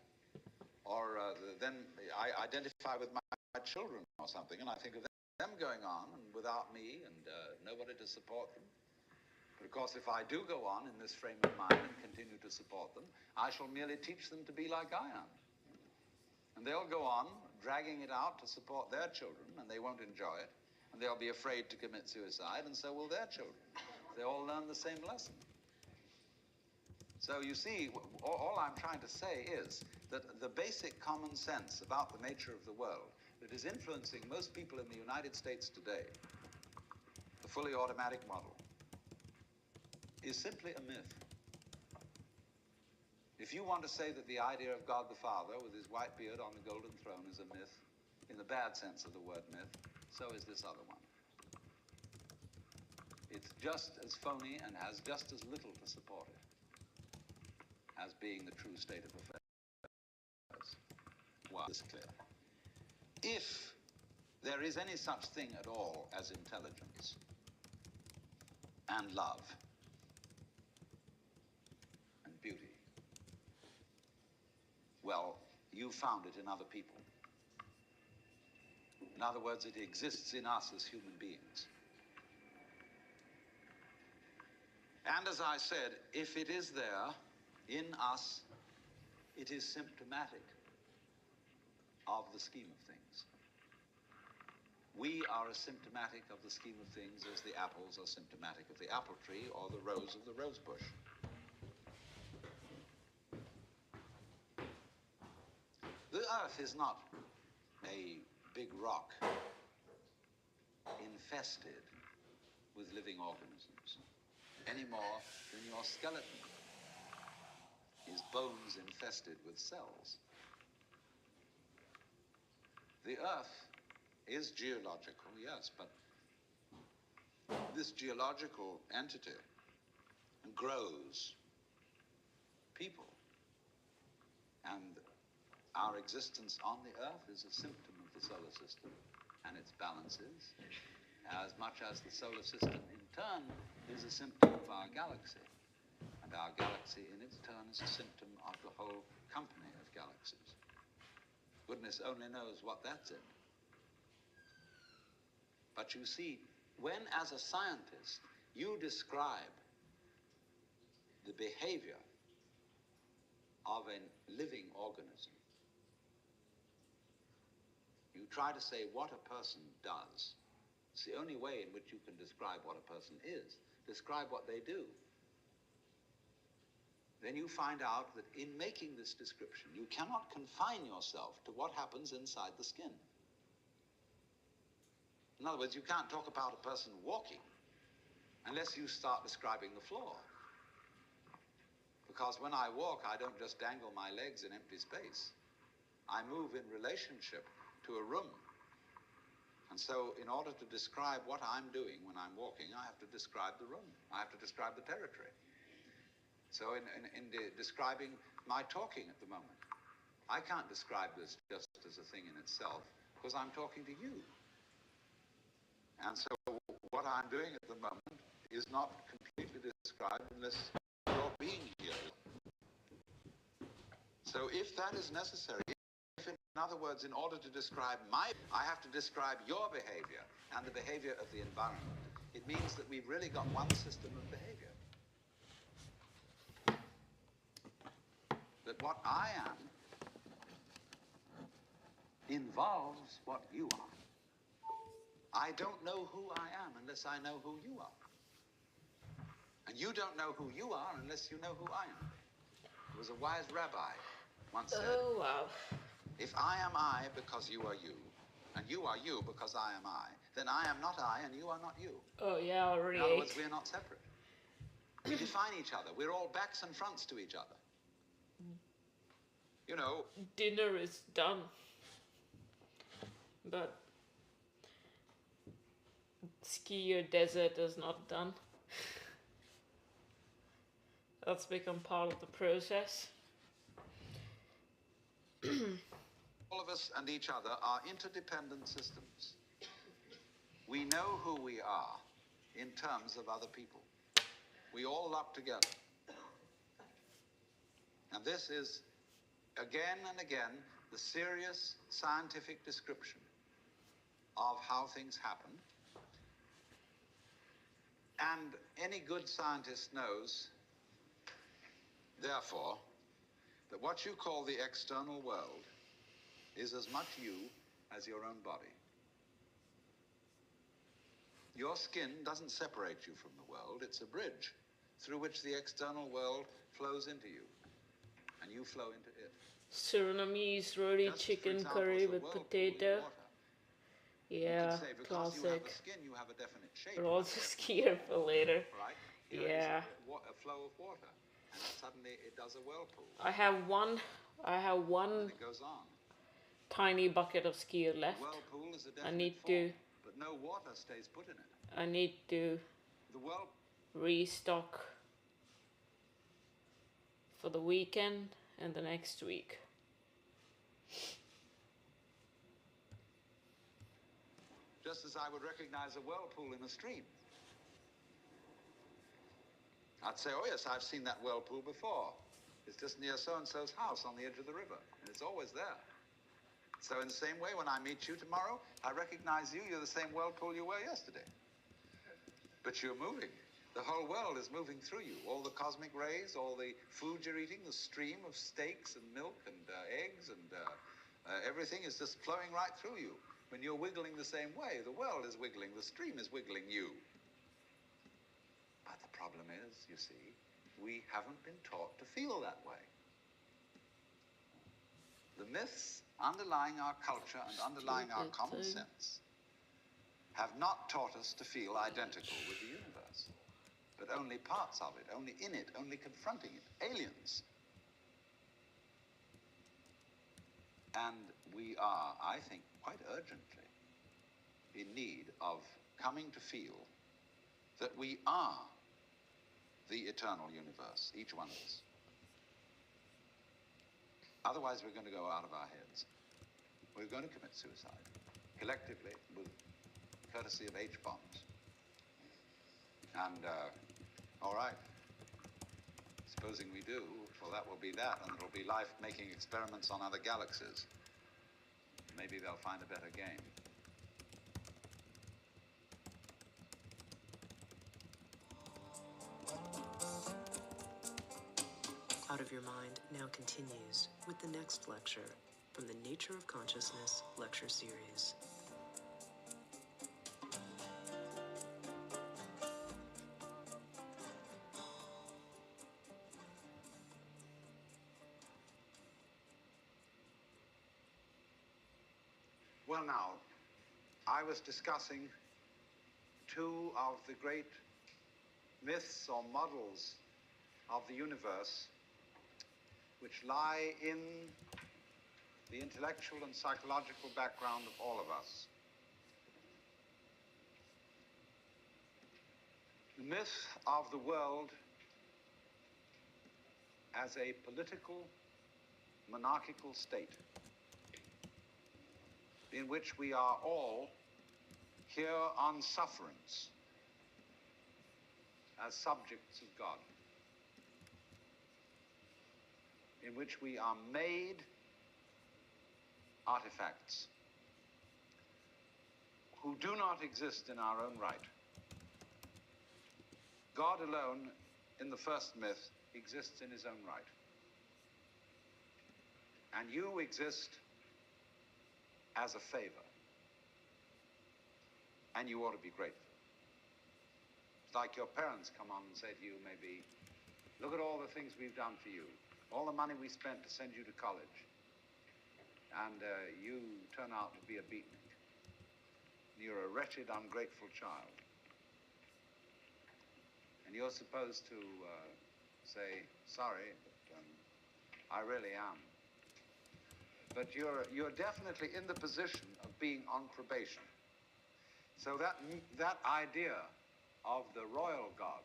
Or then I identify with my children or something, and I think of them going on and without me and nobody to support them. But of course, if I do go on in this frame of mind and continue to support them, I shall merely teach them to be like I am. And they'll go on dragging it out to support their children, and they won't enjoy it. And they'll be afraid to commit suicide, and so will their children. They all learn the same lesson. So you see, all I'm trying to say is that the basic common sense about the nature of the world that is influencing most people in the United States today, the fully automatic model, is simply a myth. If you want to say that the idea of God the Father with his white beard on the golden throne is a myth, in the bad sense of the word myth, so is this other one. It's just as phony and has just as little to support it as being the true state of affairs. Well, it's clear. If there is any such thing at all as intelligence and love and beauty, well, you found it in other people. In other words, it exists in us as human beings. And as I said, if it is there in us, it is symptomatic of the scheme of things. We are as symptomatic of the scheme of things as the apples are symptomatic of the apple tree or the rose of the rose bush. The earth is not a big rock infested with living organisms any more than your skeleton is bones infested with cells. The earth is geological, yes, but this geological entity grows people. And our existence on the earth is a symptom of the solar system and its balances, as much as the solar system in turn is a symptom of our galaxy. And our galaxy in its turn is a symptom of the whole company of galaxies. Goodness only knows what that's in. But you see, when as a scientist you describe the behavior of a living organism, you try to say what a person does. It's the only way in which you can describe what a person is. Describe what they do. Then you find out that in making this description, you cannot confine yourself to what happens inside the skin. In other words, you can't talk about a person walking unless you start describing the floor. Because when I walk, I don't just dangle my legs in empty space. I move in relationship to a room. And so in order to describe what I'm doing when I'm walking, I have to describe the room. I have to describe the territory. So in describing my talking at the moment, I can't describe this just as a thing in itself, because I'm talking to you. And so what I'm doing at the moment is not completely described unless you're being here. So if that is necessary, if in other words, in order to describe I have to describe your behavior and the behavior of the environment, it means that we've really got one system of behavior. That what I am involves what you are. I don't know who I am unless I know who you are. And you don't know who you are unless you know who I am. There was a wise rabbi once said, Oh, wow. if I am I because you are you, and you are you because I am I, then I am not I and you are not you. Oh, yeah, already In other ate. words, we're not separate. We define each other. We're all backs and fronts to each other. You know, Dinner is done. But skier desert is not done. That's become part of the process. all of us and each other are interdependent systems. We know who we are in terms of other people. We all lock together. And this is, again and again, the serious scientific description of how things happen. And any good scientist knows, therefore, that what you call the external world is as much you as your own body. Your skin doesn't separate you from the world. It's a bridge through which the external world flows into you, and you flow into it. Surinamese roti Just, for chicken example, curry as the with whirlpool in potato. water. You Yeah, can say because you have a classic. skin, you have a definite shape. But you have also a definite skier form, for later. right? Here Yeah. is a flow of water, and suddenly it does a whirlpool. I have one And it goes on. tiny bucket of skier The left. whirlpool is a I definite need form, to but no water stays put in it. I need to The whirlpool. restock for the weekend and the next week. Just as I would recognize a whirlpool in a stream. I'd say, oh yes, I've seen that whirlpool before. It's just near so-and-so's house on the edge of the river, and it's always there. So in the same way, when I meet you tomorrow, I recognize you. You're the same whirlpool you were yesterday. But you're moving. The whole world is moving through you. All the cosmic rays, all the food you're eating, the stream of steaks and milk and eggs and everything is just flowing right through you. When you're wiggling the same way, the world is wiggling, the stream is wiggling you. But the problem is, you see, we haven't been taught to feel that way. The myths underlying our culture and underlying our common sense have not taught us to feel identical with the universe, but only parts of it, only in it, only confronting it, aliens. And we are, I think, quite urgently in need of coming to feel that we are the eternal universe, each one of us. Otherwise, we're going to go out of our heads. We're going to commit suicide, collectively, with courtesy of H-bombs. And, all right, supposing we do, well, that will be that, and it'll be life making experiments on other galaxies. Maybe they'll find a better game. Out of Your Mind now continues with the next lecture from the Nature of Consciousness lecture series. Well, now, I was discussing two of the great myths or models of the universe which lie in the intellectual and psychological background of all of us. The myth of the world as a political, monarchical state in which we are all here on sufferance as subjects of God, in which we are made artifacts who do not exist in our own right. God alone, in the first myth, exists in his own right. And you exist as a favor. And you ought to be grateful. It's like your parents come on and say to you, maybe, look at all the things we've done for you, all the money we spent to send you to college, and you turn out to be a beatnik. You're a wretched, ungrateful child. And you're supposed to say, sorry, but I really am. But you're definitely in the position of being on probation. So that idea of the royal God,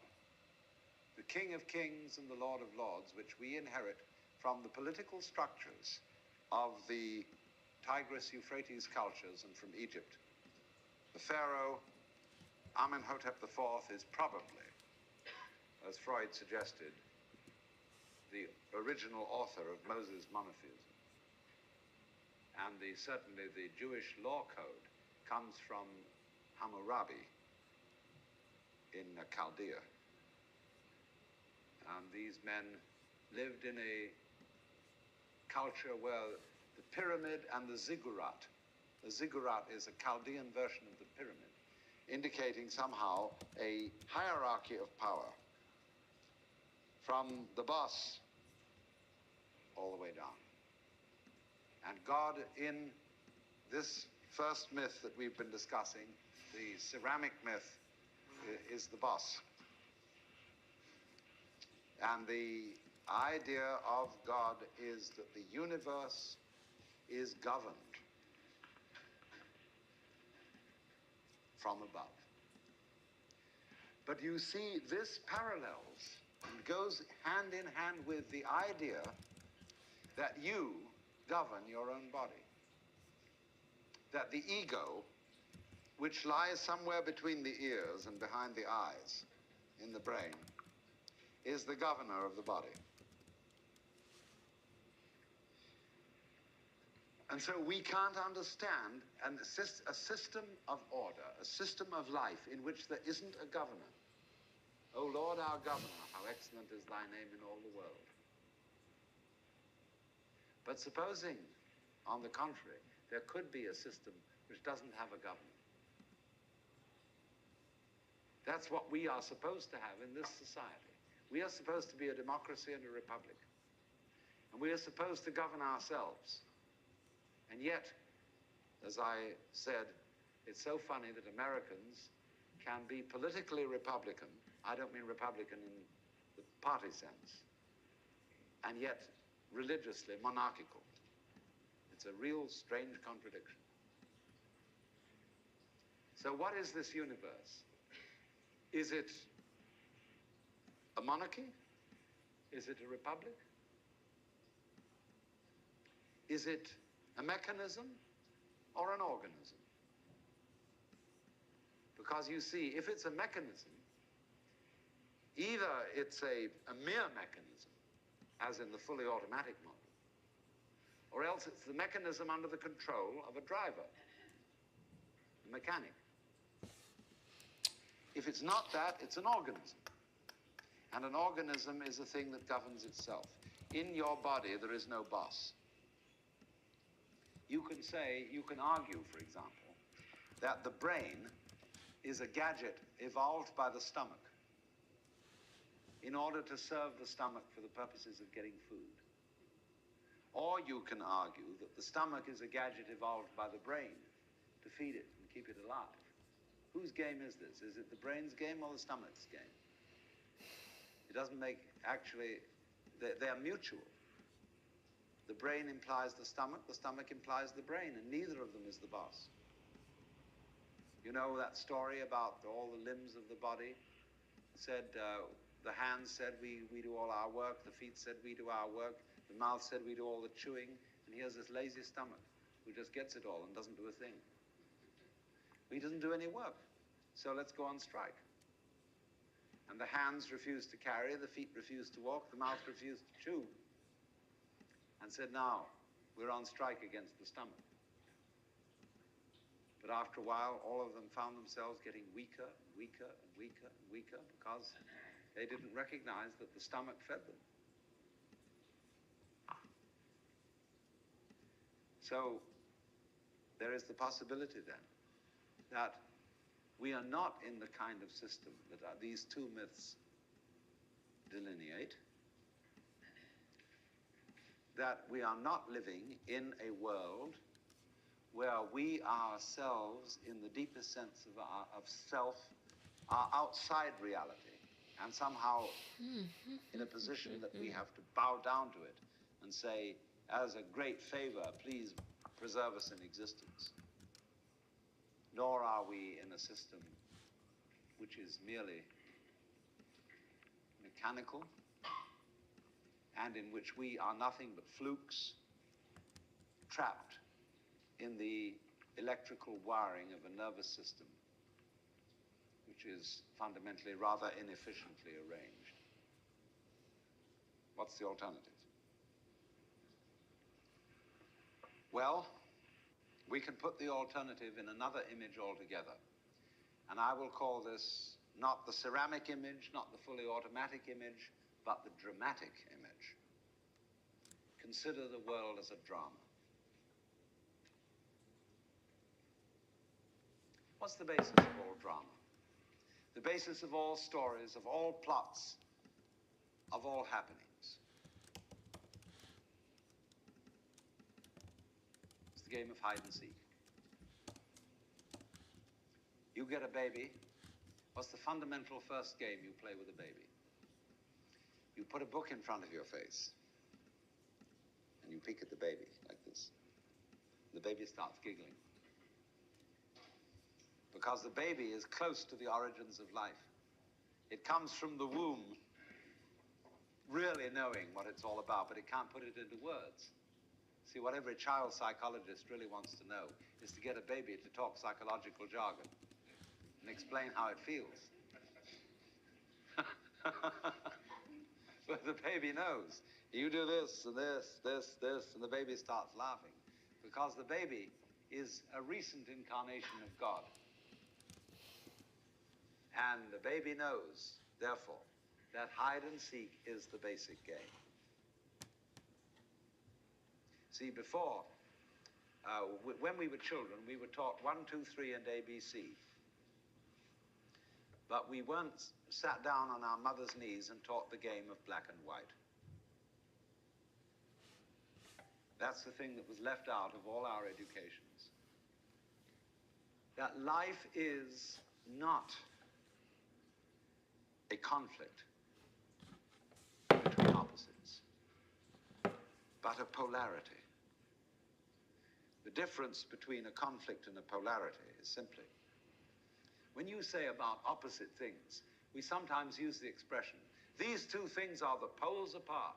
the King of Kings and the Lord of Lords, which we inherit from the political structures of the Tigris-Euphrates cultures and from Egypt, the Pharaoh, Amenhotep IV, is probably, as Freud suggested, the original author of Moses' monotheism. And certainly the Jewish law code comes from Hammurabi in Chaldea. And these men lived in a culture where the pyramid and the ziggurat is a Chaldean version of the pyramid, indicating somehow a hierarchy of power from the boss all the way down. And God, in this first myth that we've been discussing, the ceramic myth, is the boss. And the idea of God is that the universe is governed from above. But you see, this parallels and goes hand in hand with the idea that you govern your own body. That the ego, which lies somewhere between the ears and behind the eyes in the brain, is the governor of the body. And so we can't understand a system of order, a system of life in which there isn't a governor. O Lord, our governor, how excellent is thy name in all the world. But supposing, on the contrary, there could be a system which doesn't have a governor. That's what we are supposed to have in this society. We are supposed to be a democracy and a republic. And we are supposed to govern ourselves. And yet, as I said, it's so funny that Americans can be politically Republican. I don't mean Republican in the party sense. And yet, religiously monarchical. It's a real strange contradiction. So what is this universe? Is it a monarchy? Is it a republic? Is it a mechanism or an organism? Because you see, if it's a mechanism, either it's a mere mechanism, as in the fully automatic model, or else it's the mechanism under the control of a driver, a mechanic. If it's not that, it's an organism. And an organism is a thing that governs itself. In your body, there is no boss. You can argue, for example, that the brain is a gadget evolved by the stomach in order to serve the stomach for the purposes of getting food. Or you can argue that the stomach is a gadget evolved by the brain to feed it and keep it alive. Whose game is this? Is it the brain's game or the stomach's game? It doesn't make, actually, they're mutual. The brain implies the stomach implies the brain, and neither of them is the boss. You know that story about all the limbs of the body? It said, The hands said we do all our work, the feet said we do our work, the mouth said we do all the chewing, and here's this lazy stomach who just gets it all and doesn't do a thing. He doesn't do any work, so let's go on strike. And the hands refused to carry, the feet refused to walk, the mouth refused to chew, and said, now, we're on strike against the stomach. But after a while, all of them found themselves getting weaker and weaker and weaker and weaker because they didn't recognize that the stomach fed them. So there is the possibility then that we are not in the kind of system that these two myths delineate, that we are not living in a world where we ourselves, in the deepest sense of self, are outside reality and somehow in a position that we have to bow down to it and say, as a great favor, please preserve us in existence. Nor are we in a system which is merely mechanical and in which we are nothing but flukes trapped in the electrical wiring of a nervous system which is fundamentally rather inefficiently arranged. What's the alternative? Well, we can put the alternative in another image altogether. And I will call this not the ceramic image, not the fully automatic image, but the dramatic image. Consider the world as a drama. What's the basis of all drama? The basis of all stories, of all plots, of all happenings. It's the game of hide and seek. You get a baby. What's the fundamental first game you play with a baby? You put a book in front of your face, and you peek at the baby like this. The baby starts giggling. Because the baby is close to the origins of life. It comes from the womb, really knowing what it's all about, but it can't put it into words. See, what every child psychologist really wants to know is to get a baby to talk psychological jargon and explain how it feels. But the baby knows. You do this and this, and the baby starts laughing. Because the baby is a recent incarnation of God. And the baby knows, therefore, that hide and seek is the basic game. See, before, when we were children, we were taught 1, 2, 3, and ABC. But we weren't sat down on our mother's knees and taught the game of black and white. That's the thing that was left out of all our educations. That life is not a conflict between opposites, but a polarity. The difference between a conflict and a polarity is simply, when you say about opposite things, we sometimes use the expression, these two things are the poles apart.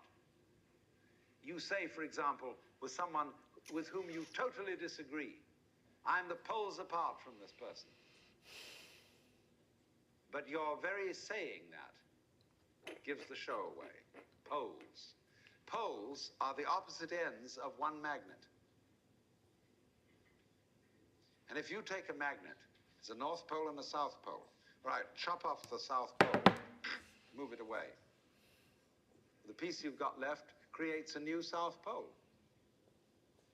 You say, for example, with someone with whom you totally disagree, I'm the poles apart from this person. But your very saying that gives the show away. Poles. Poles are the opposite ends of one magnet. And if you take a magnet, it's a north pole and a south pole. All right, chop off the south pole, move it away. The piece you've got left creates a new south pole.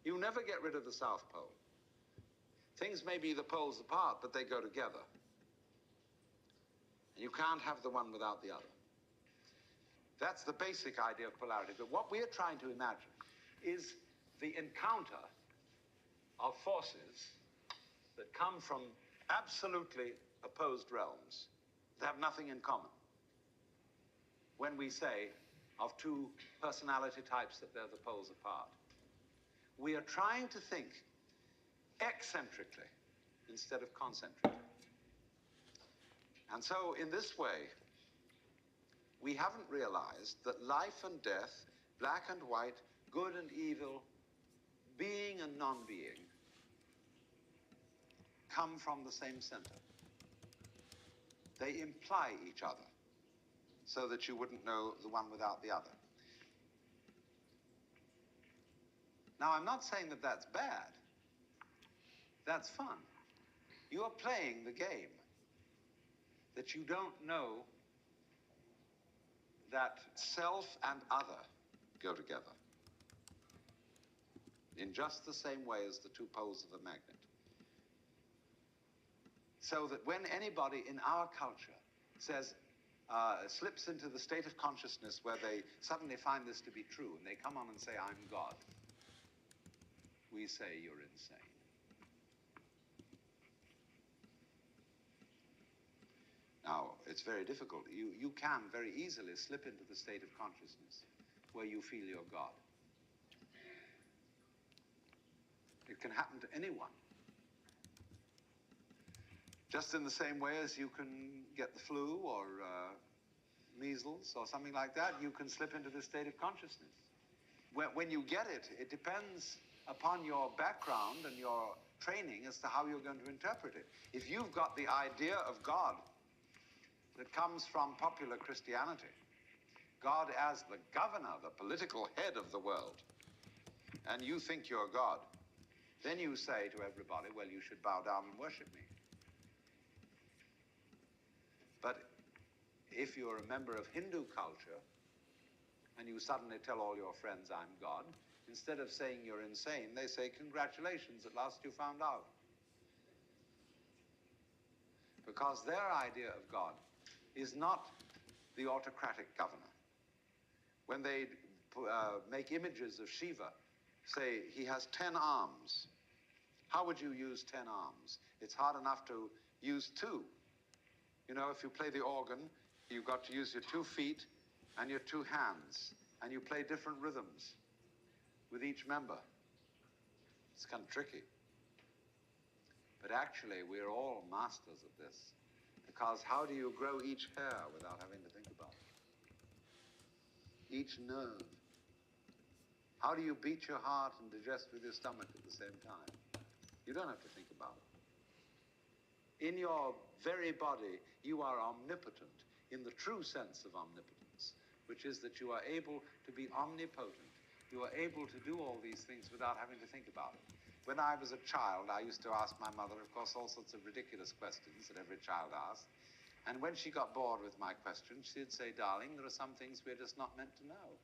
You never get rid of the south pole. Things may be the poles apart, but they go together. And you can't have the one without the other. That's the basic idea of polarity. But what we're trying to imagine is the encounter of forces that come from absolutely opposed realms that have nothing in common. When we say of two personality types that they're the poles apart, we are trying to think eccentrically instead of concentrically. And so in this way, we haven't realized that life and death, black and white, good and evil, being and non-being, come from the same center. They imply each other, so that you wouldn't know the one without the other. Now, I'm not saying that that's bad. That's fun. You are playing the game that you don't know that self and other go together in just the same way as the two poles of a magnet. So that when anybody in our culture says, slips into the state of consciousness where they suddenly find this to be true, and they come on and say, I'm God, we say, you're insane. Now, it's very difficult. You can very easily slip into the state of consciousness where you feel you're God. It can happen to anyone. Just in the same way as you can get the flu or measles or something like that, you can slip into this state of consciousness. When you get it, it depends upon your background and your training as to how you're going to interpret it. If you've got the idea of God that comes from popular Christianity, God as the governor, the political head of the world, and you think you're God, then you say to everybody, well, you should bow down and worship me. But if you're a member of Hindu culture and you suddenly tell all your friends, I'm God, instead of saying you're insane, they say, congratulations, at last you found out. Because their idea of God is not the autocratic governor. When they make images of Shiva, say he has 10 arms. How would you use 10 arms? It's hard enough to use 2. You know, if you play the organ, you've got to use your 2 feet and your 2 hands, and you play different rhythms with each member. It's kind of tricky. But actually, we're all masters of this, because how do you grow each hair without having to think about it? Each nerve. How do you beat your heart and digest with your stomach at the same time? You don't have to think about it. In your very body, you are omnipotent in the true sense of omnipotence, which is that you are able to be omnipotent. You are able to do all these things without having to think about it. When I was a child, I used to ask my mother, of course, all sorts of ridiculous questions that every child asks. And when she got bored with my questions, she'd say, darling, there are some things we're just not meant to know.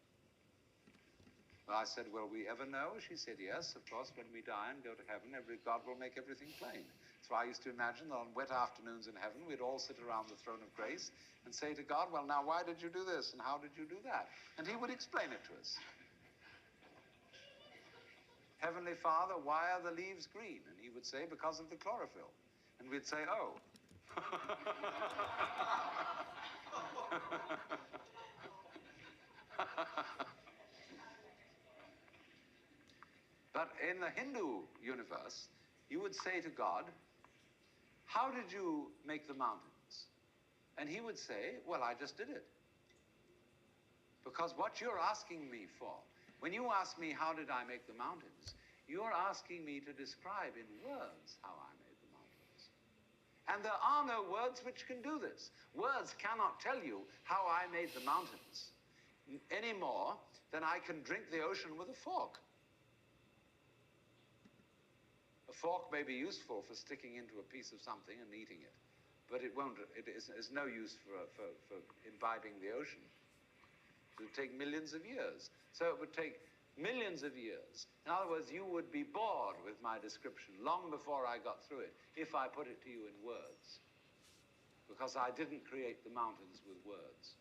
Well, I said, will we ever know? She said, yes, of course, when we die and go to heaven, God will make everything plain. So I used to imagine that on wet afternoons in heaven, we'd all sit around the throne of grace and say to God, well, now, why did you do this? And how did you do that? And he would explain it to us. Heavenly Father, why are the leaves green? And he would say, because of the chlorophyll. And we'd say, oh. But in the Hindu universe, you would say to God, how did you make the mountains? And he would say, well, I just did it. Because what you're asking me for, when you ask me how did I make the mountains, you're asking me to describe in words how I made the mountains. And there are no words which can do this. Words cannot tell you how I made the mountains any more than I can drink the ocean with a fork. A fork may be useful for sticking into a piece of something and eating it, but it is no use for imbibing the ocean. It would take millions of years. So it would take millions of years. In other words, you would be bored with my description long before I got through it, if I put it to you in words. Because I didn't create the mountains with words.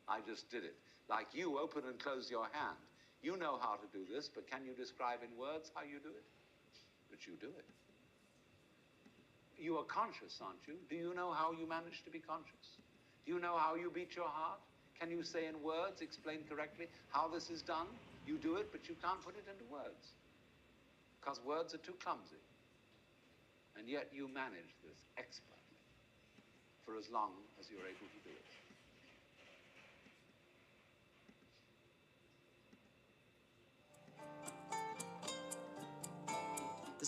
I just did it. Like you open and close your hand. You know how to do this, but can you describe in words how you do it? But you do it. You are conscious, aren't you? Do you know how you manage to be conscious? Do you know how you beat your heart? Can you say in words, explain correctly how this is done? You do it, but you can't put it into words. Because words are too clumsy. And yet you manage this expertly for as long as you're able to do it.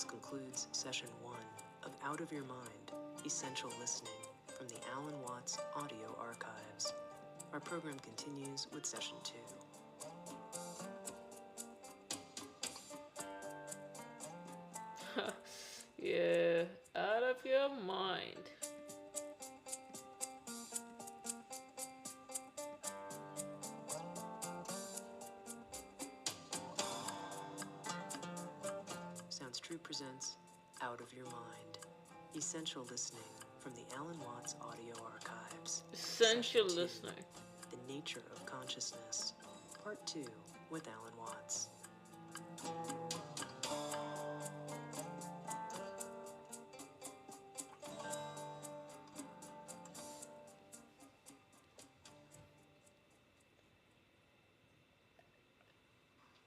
This concludes session 1 of Out of Your Mind, Essential Listening from the Alan Watts Audio Archives. Our program continues with session 2. Yeah, out of your mind. Sounds True presents Out of Your Mind, Essential Listening from the Alan Watts Audio Archives. Essential Session 2, listener. The Nature of Consciousness, Part 2 with Alan Watts.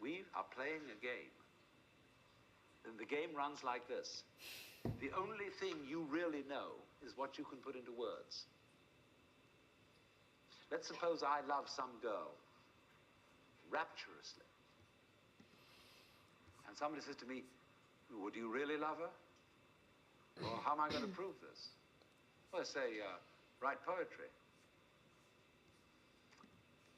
We are playing a game. And the game runs like this. The only thing you really know is what you can put into words. Let's suppose I love some girl rapturously. And somebody says to me, would you really love her? Or how am I going to prove this? Well, I say, write poetry.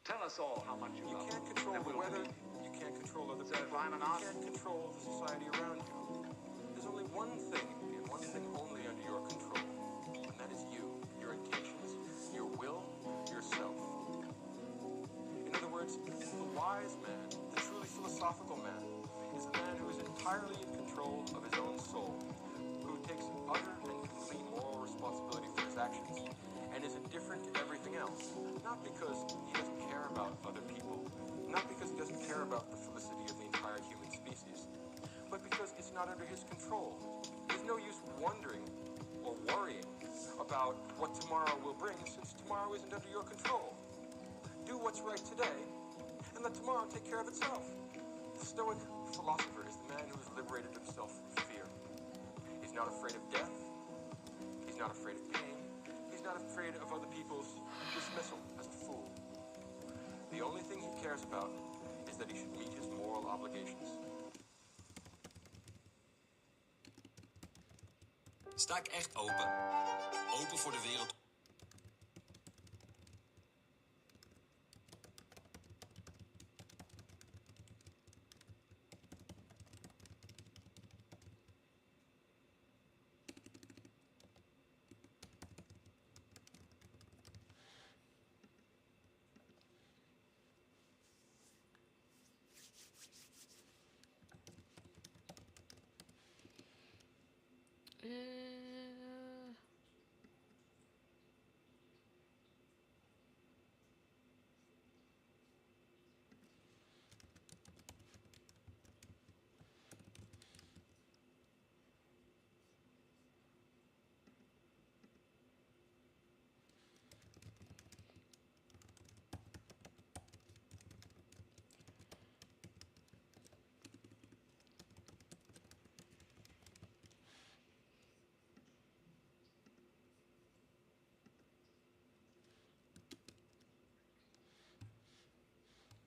Tell us all how much you You love can't her. control Then the we'll weather. believe you. You can't control other So people. if I'm an You artist- can't control the society around you. There's only one thing, and one thing only under your control, and that is you, your intentions, your will, yourself. In other words, the wise man, the truly philosophical man, is the man who is entirely in control of his own soul, who takes utter and complete moral responsibility for his actions, and is indifferent to everything else, not because he doesn't care about other people, not because he doesn't care about the felicity of the entire human species, but because it's not under his control. There's no use wondering or worrying about what tomorrow will bring, since tomorrow isn't under your control. Do what's right today, and let tomorrow take care of itself. The Stoic philosopher is the man who has liberated himself from fear. He's not afraid of death. He's not afraid of pain. He's not afraid of other people's dismissal as a fool. The only thing he cares about is that he should meet his moral obligations. Sta ik echt open? Open voor de wereld.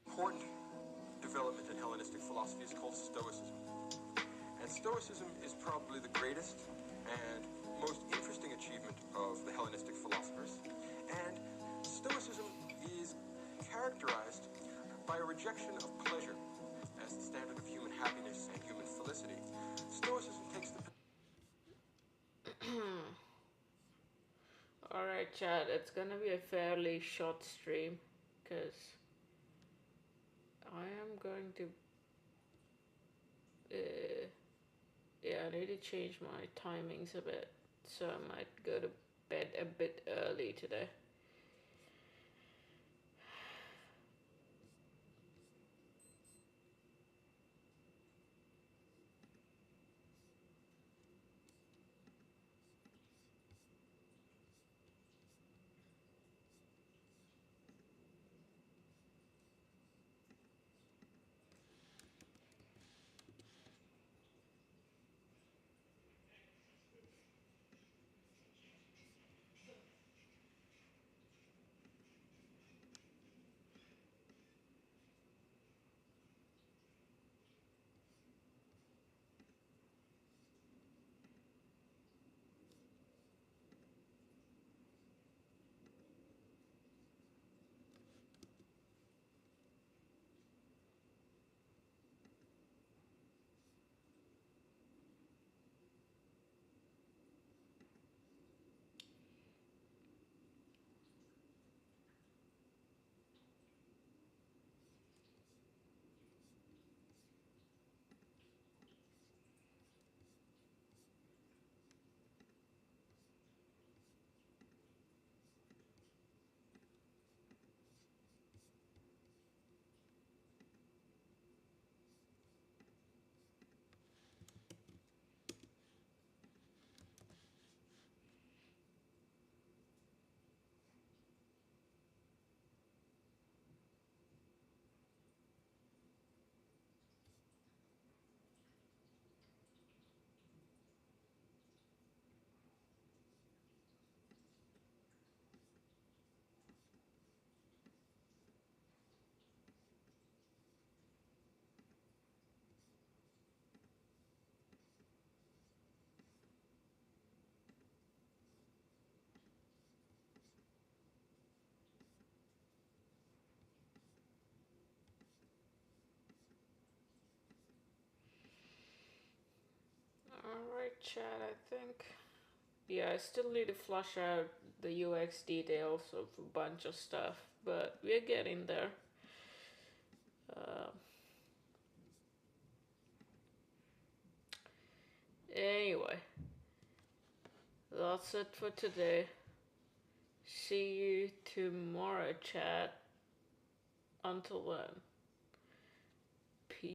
Important development in Hellenistic philosophy is called Stoicism. And Stoicism is probably the greatest and most interesting achievement of the Hellenistic philosophers. And Stoicism is characterized by a rejection of pleasure as the standard of human happiness and human felicity. Stoicism takes the Alright, Chad, it's gonna be a fairly short stream because I am going to. Yeah, I need to change my timings a bit, so I might go to bed a bit early today. chat, I think. Yeah, I still need to flush out the UX details of a bunch of stuff, but we're getting there. Uh, anyway, that's it for today. See you tomorrow, chat. Until then, peace.